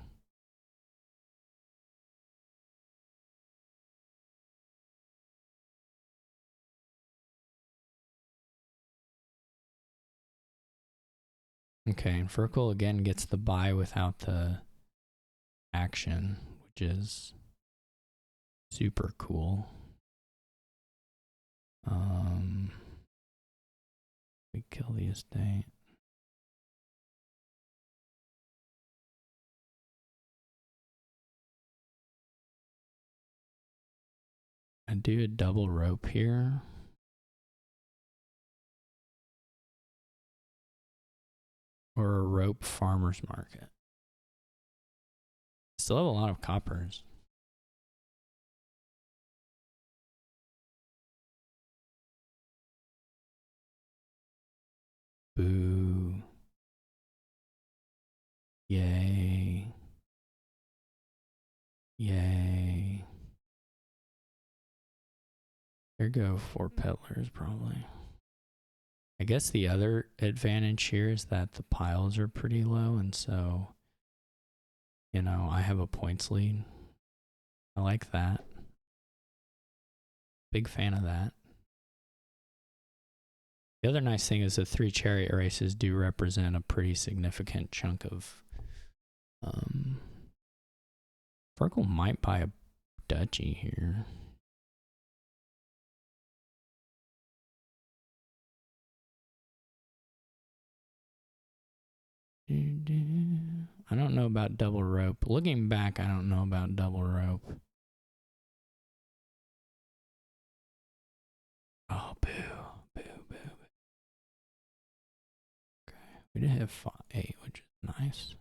Speaker 1: Okay, and Fircoal again gets the buy without the action, which is super cool. We kill the estate. I do a double rope here. Or a rope farmer's market. Still have a lot of coppers. Boo. Yay. Yay. There go 4 peddlers, probably. I guess the other advantage here is that the piles are pretty low, and so, you know, I have a points lead. I like that. Big fan of that. The other nice thing is the 3 chariot races do represent a pretty significant chunk of Fircoal might buy a duchy here. I don't know about double rope. Looking back, I don't know about double rope. Oh, boo. Boo, boo, boo. Okay. We did have 8, which is nice.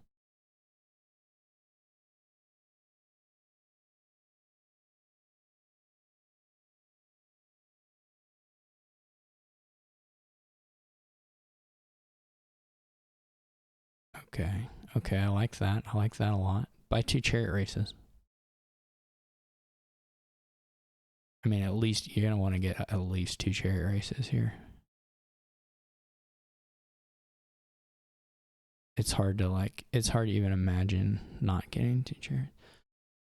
Speaker 1: Okay. Okay, I like that. I like that a lot. Buy 2 chariot races. I mean, at least you're going to want to get at least 2 chariot races here. It's hard to even imagine not getting 2 chariots.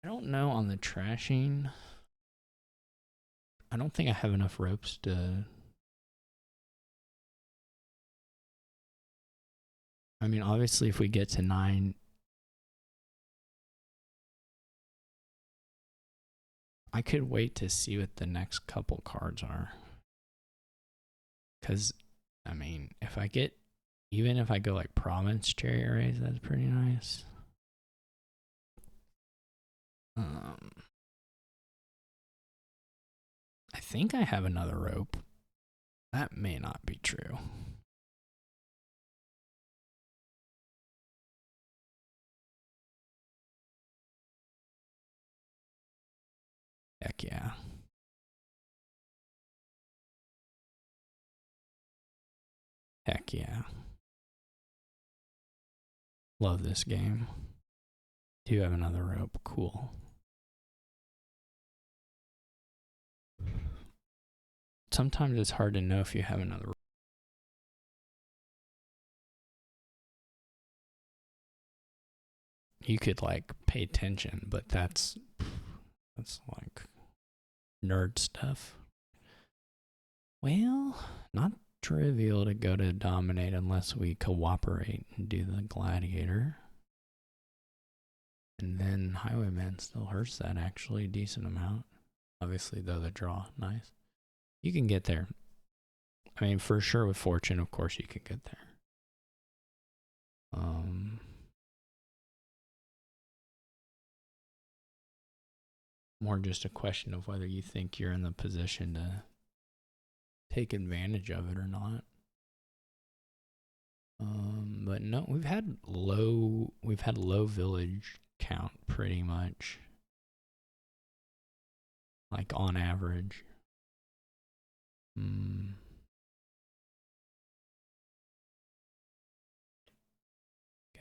Speaker 1: I don't know on the trashing. I don't think I have enough ropes to. I mean, obviously, if we get to 9, I could wait to see what the next couple cards are. Because, I mean, even if I go like Province Chariot Race, that's pretty nice. I think I have another rope. That may not be true. Heck yeah. Heck yeah. Love this game. Do have another rope. Cool. Sometimes it's hard to know if you have another rope. You could like pay attention, but that's like nerd stuff. Well, not trivial to go to dominate unless we cooperate and do the gladiator. And then Highwayman still hurts that actually a decent amount. Obviously, though, the draw, nice. You can get there. I mean, for sure with fortune, of course, you can get there. More just a question of whether you think you're in the position to take advantage of it or not. But no, we've had low village count pretty much, like on average.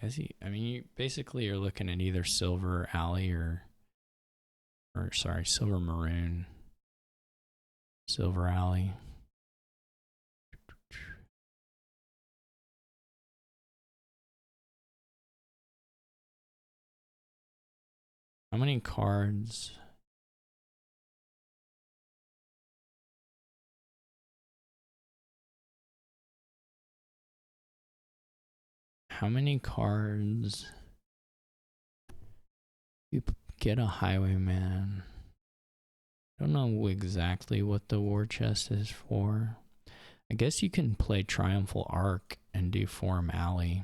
Speaker 1: Guess I mean, you basically are looking at either silver alley or sorry, silver maroon, silver alley. How many cards? How many cards? You get a highwayman. Don't know exactly what the war chest is for. I guess you can play Triumphal Arc and do Forum Alley.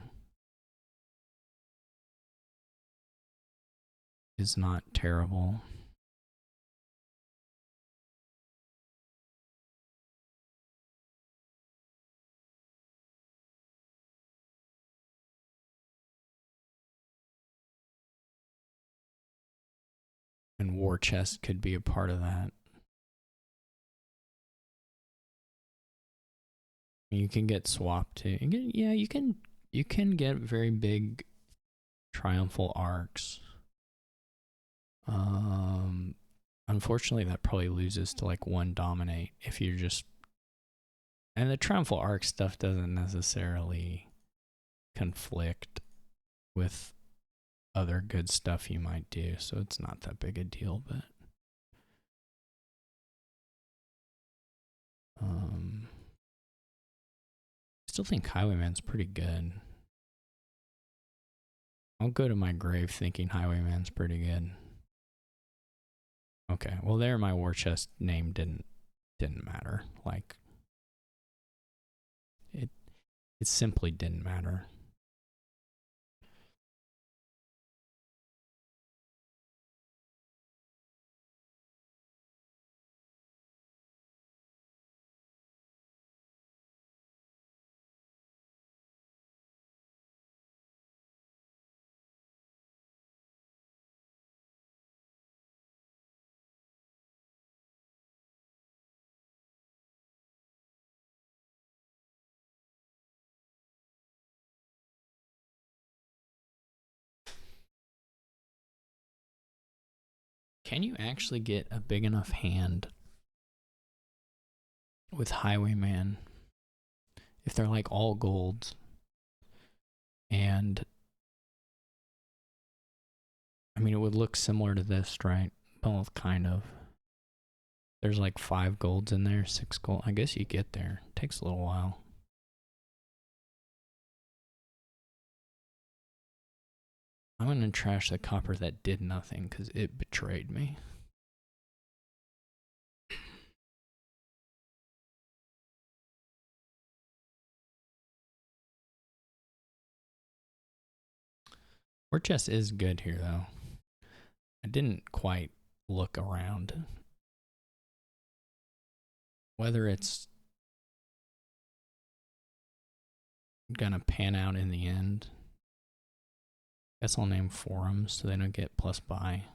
Speaker 1: Is not terrible. And War Chest could be a part of that. You can get swapped too. You can get very big Triumphal Arcs. Unfortunately, that probably loses to like one dominate if you're just. And the Triumphal Arc stuff doesn't necessarily conflict with other good stuff you might do, so it's not that big a deal, but I still think Highwayman's pretty good. I'll go to my grave thinking Highwayman's pretty good. Okay, well there my war chest name didn't matter. Like it simply didn't matter. Can you actually get a big enough hand with Highwayman if they're like all golds? And I mean, it would look similar to this, right? Both kind of. There's like 5 golds in there, 6 gold. I guess you get there. It takes a little while. I'm going to trash the copper that did nothing because it betrayed me. War chest is good here, though. I didn't quite look around. Whether it's going to pan out in the end. Guess I'll name forums so they don't get plus buy.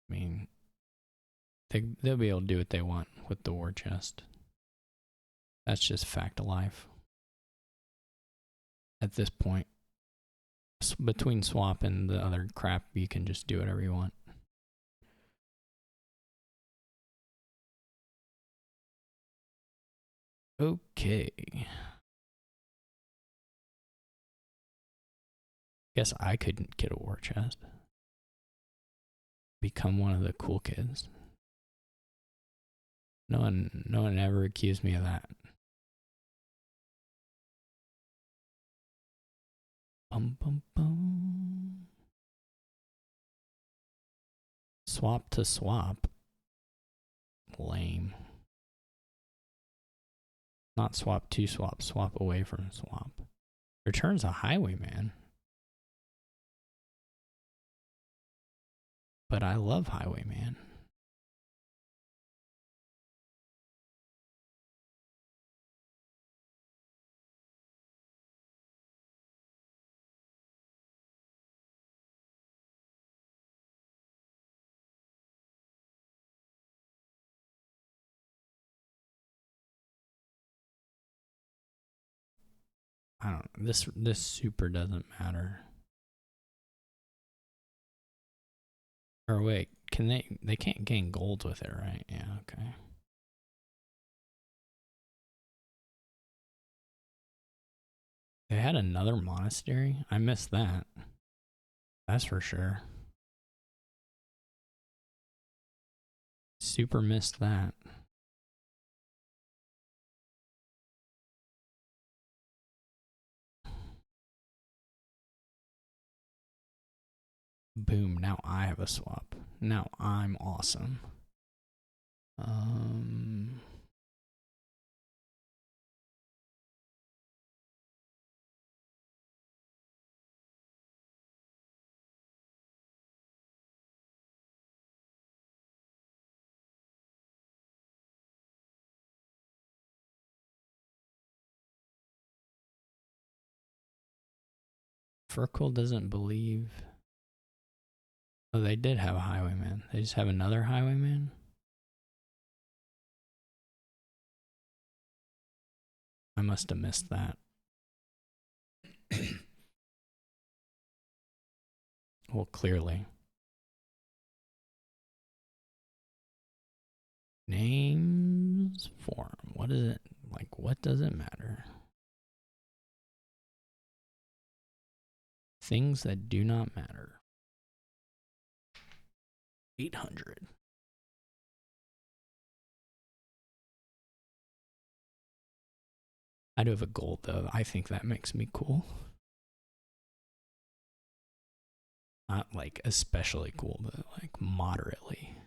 Speaker 1: I mean, they'll be able to do what they want with the war chest. That's just fact of life. At this point, between swap and the other crap, you can just do whatever you want. Okay. Guess I couldn't get a war chest. become one of the cool kids. No one ever accused me of that. Bum bum bum. Swap to swap. Lame. Not swap to swap. Swap away from swap. Returns a highwayman. But I love highwayman. I don't know. This super doesn't matter. Or wait, can they can't gain gold with it, right? Yeah, okay. They had another monastery? I missed that. That's for sure. Super missed that. Boom, now I have a swap. Now I'm awesome. Fircoal doesn't believe. Oh, they did have a highwayman. They just have another highwayman? I must have missed that. Well, clearly. Names form. What is it? Like, what does it matter? Things that do not matter. 800. I do have a gold, though. I think that makes me cool. Not, like, especially cool, but, like, moderately.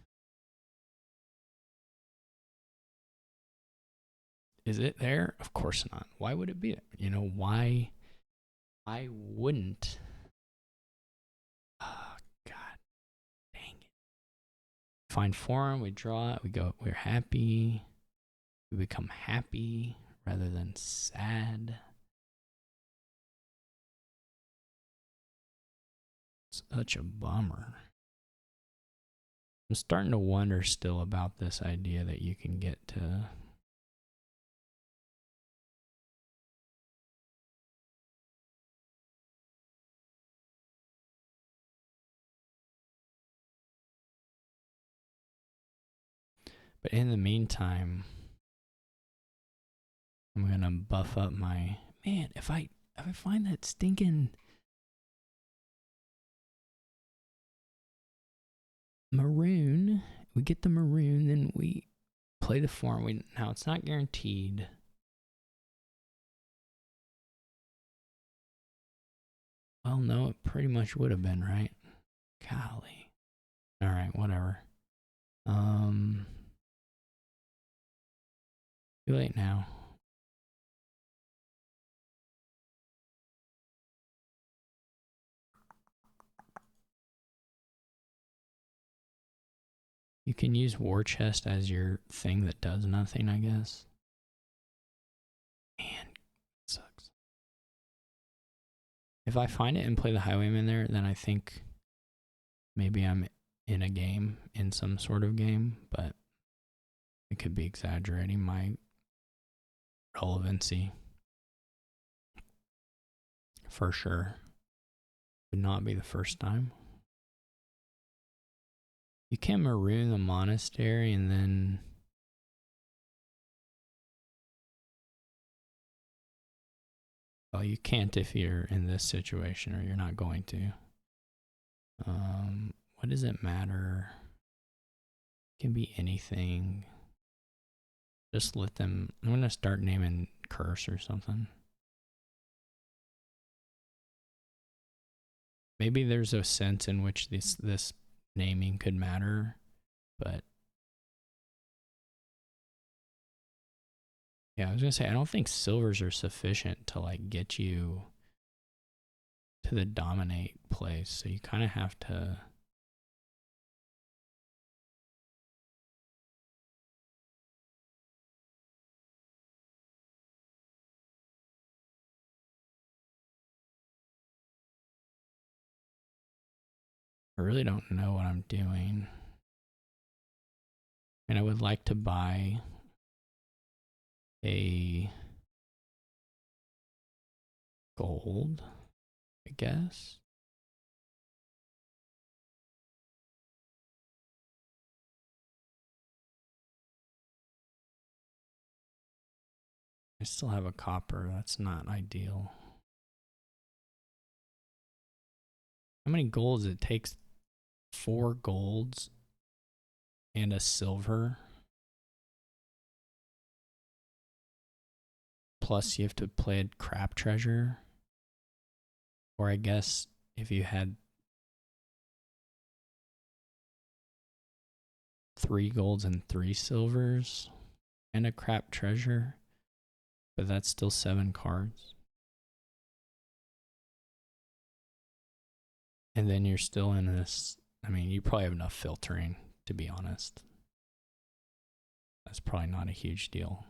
Speaker 1: Is it there? Of course not. Why would it be there? You know, why wouldn't? Oh, God. Dang it. Find forum, we draw it, we're happy. We become happy rather than sad. Such a bummer. I'm starting to wonder still about this idea that you can get to but in the meantime, I'm gonna buff up my man. If I find that stinking maroon, we get the maroon, then we play the forum. Now it's not guaranteed. Well, no, it pretty much would have been, right? Golly. All right, whatever. Too late now. You can use War Chest as your thing that does nothing, I guess. Man, it sucks. If I find it and play the Highwayman there, then I think maybe I'm in a game, in some sort of game, but it could be exaggerating my relevancy. For sure. Would not be the first time. You can maroon the monastery and then well, you can't if you're in this situation, or you're not going to. What does it matter? It can be anything. Just let them. I'm gonna start naming curse or something. Maybe there's a sense in which this naming could matter, but yeah, I was gonna say I don't think silvers are sufficient to like get you to the dominate place. So you kind of have to. I really don't know what I'm doing. And I would like to buy a gold, I guess. I still have a copper. That's not ideal. How many golds? It takes 4 golds and a silver. Plus you have to play a crap treasure. Or I guess if you had 3 golds and 3 silvers and a crap treasure. But that's still 7 cards. And then you're still in this. I mean, you probably have enough filtering, to be honest. That's probably not a huge deal.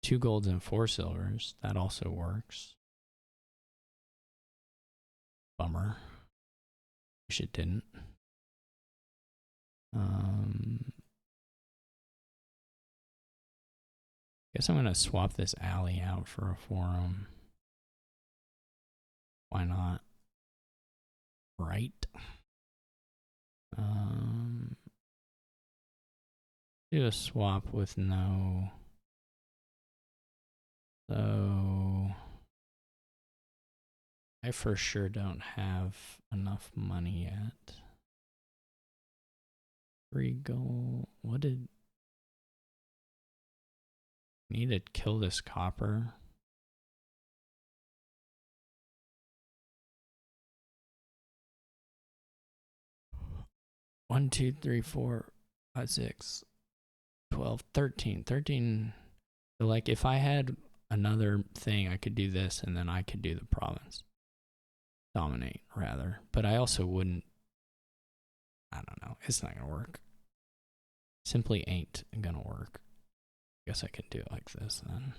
Speaker 1: Two golds and 4 silvers. That also works. Bummer. Wish it didn't. Guess I'm gonna swap this alley out for a forum. Why not? Right. Do a swap with no. So I for sure don't have enough money yet. 3 gold. What did. Need to kill this copper. One, 2, 3, 4, 5, 6, 12, 13. 13. So like if I had another thing, I could do this and then I could do the province. Dominate, rather. But I also wouldn't. I don't know. It's not going to work. Simply ain't going to work. I guess I could do it like this then.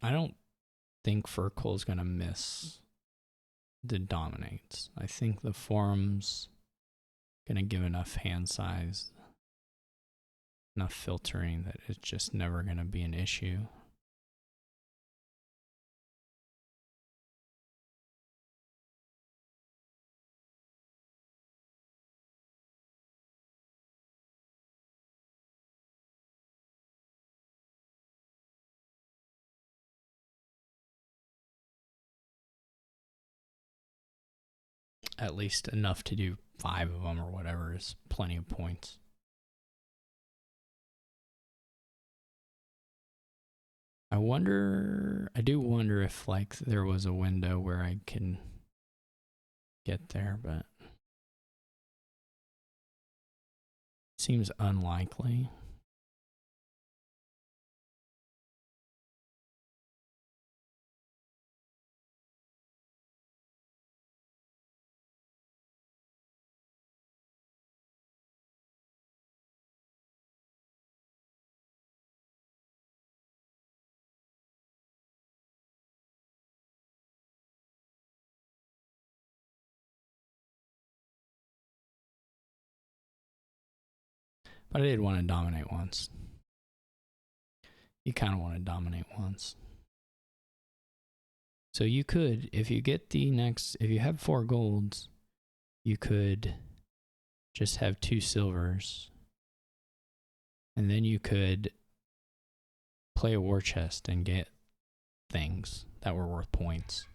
Speaker 1: I don't think Fircoal is going to miss the dominates. I think the forum's going to give enough hand size, enough filtering that it's just never going to be an issue. At least enough to do 5 of them or whatever is plenty of points. I do wonder if like there was a window where I can get there, but it seems unlikely. But I did want to dominate once. You kind of want to dominate once. So you could, if you get the next, if you have 4 golds, you could just have 2 silvers. And then you could play a war chest and get things that were worth points,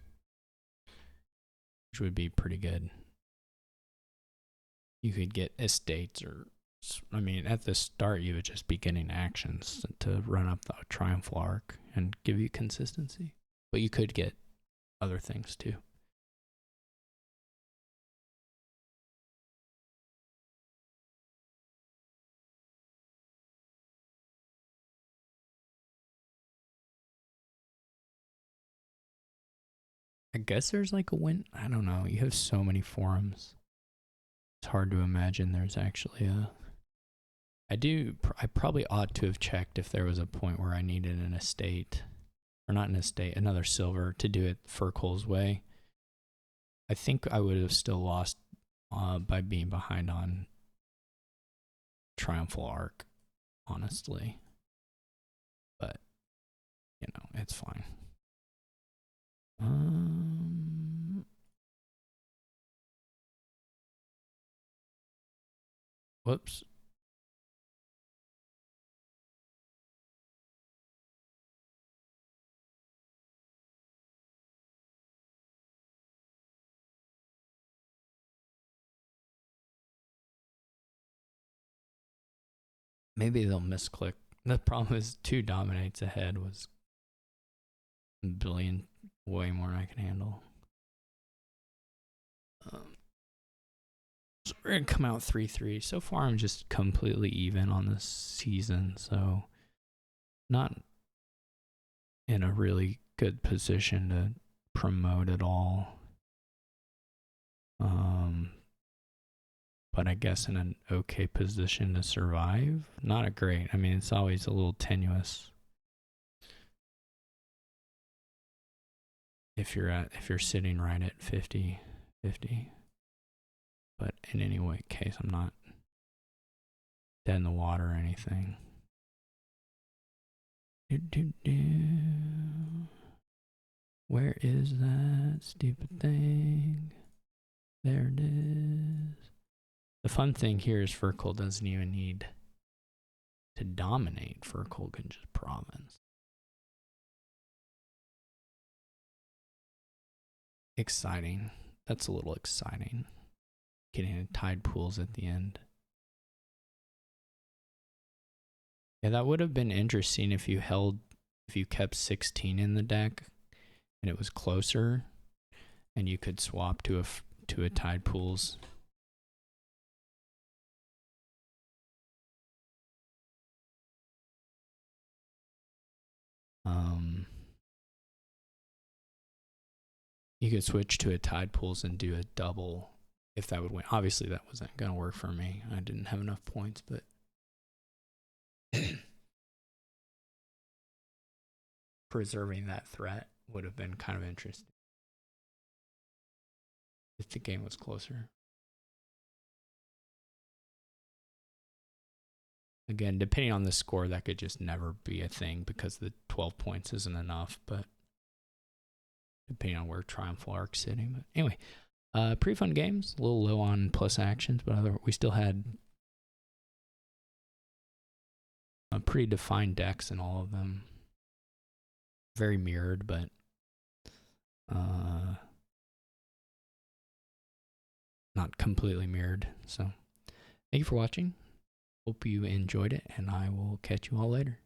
Speaker 1: which would be pretty good. You could get estates, or I mean, at the start you would just be getting actions to run up the triumphal arc and give you consistency. But you could get other things too. I guess there's like a win. I don't know. You have so many forums. It's hard to imagine there's actually a. I probably ought to have checked if there was a point where I needed an estate, or not an estate, another silver to do it Fircoal's way. I think I would have still lost by being behind on Triumphal Arc, honestly. But, you know, it's fine. Whoops. Maybe they'll misclick. The problem is 2 dominates ahead was a billion, way more than I can handle. So we're going to come out 3-3. So far, I'm just completely even on this season. So not in a really good position to promote at all. But I guess in an okay position to survive. Not a great. I mean, it's always a little tenuous. If you're sitting right at 50-50. But in any case, I'm not dead in the water or anything. Where is that stupid thing? There it is. The fun thing here is Fircoal doesn't even need to dominate. Fircoal can just province. Exciting. That's a little exciting. Getting tide pools at the end. Yeah, that would have been interesting if you kept 16 in the deck and it was closer and you could swap to a tide pools. You could switch to a tide pools and do a double if that would win. Obviously, that wasn't going to work for me. I didn't have enough points, but preserving that threat would have been kind of interesting if the game was closer. Again, depending on the score, that could just never be a thing because the 12 points isn't enough, but depending on where Triumphal Arc's sitting. But anyway, pretty fun games. A little low on plus actions, but we still had pretty defined decks in all of them. Very mirrored, but not completely mirrored. So thank you for watching. Hope you enjoyed it, and I will catch you all later.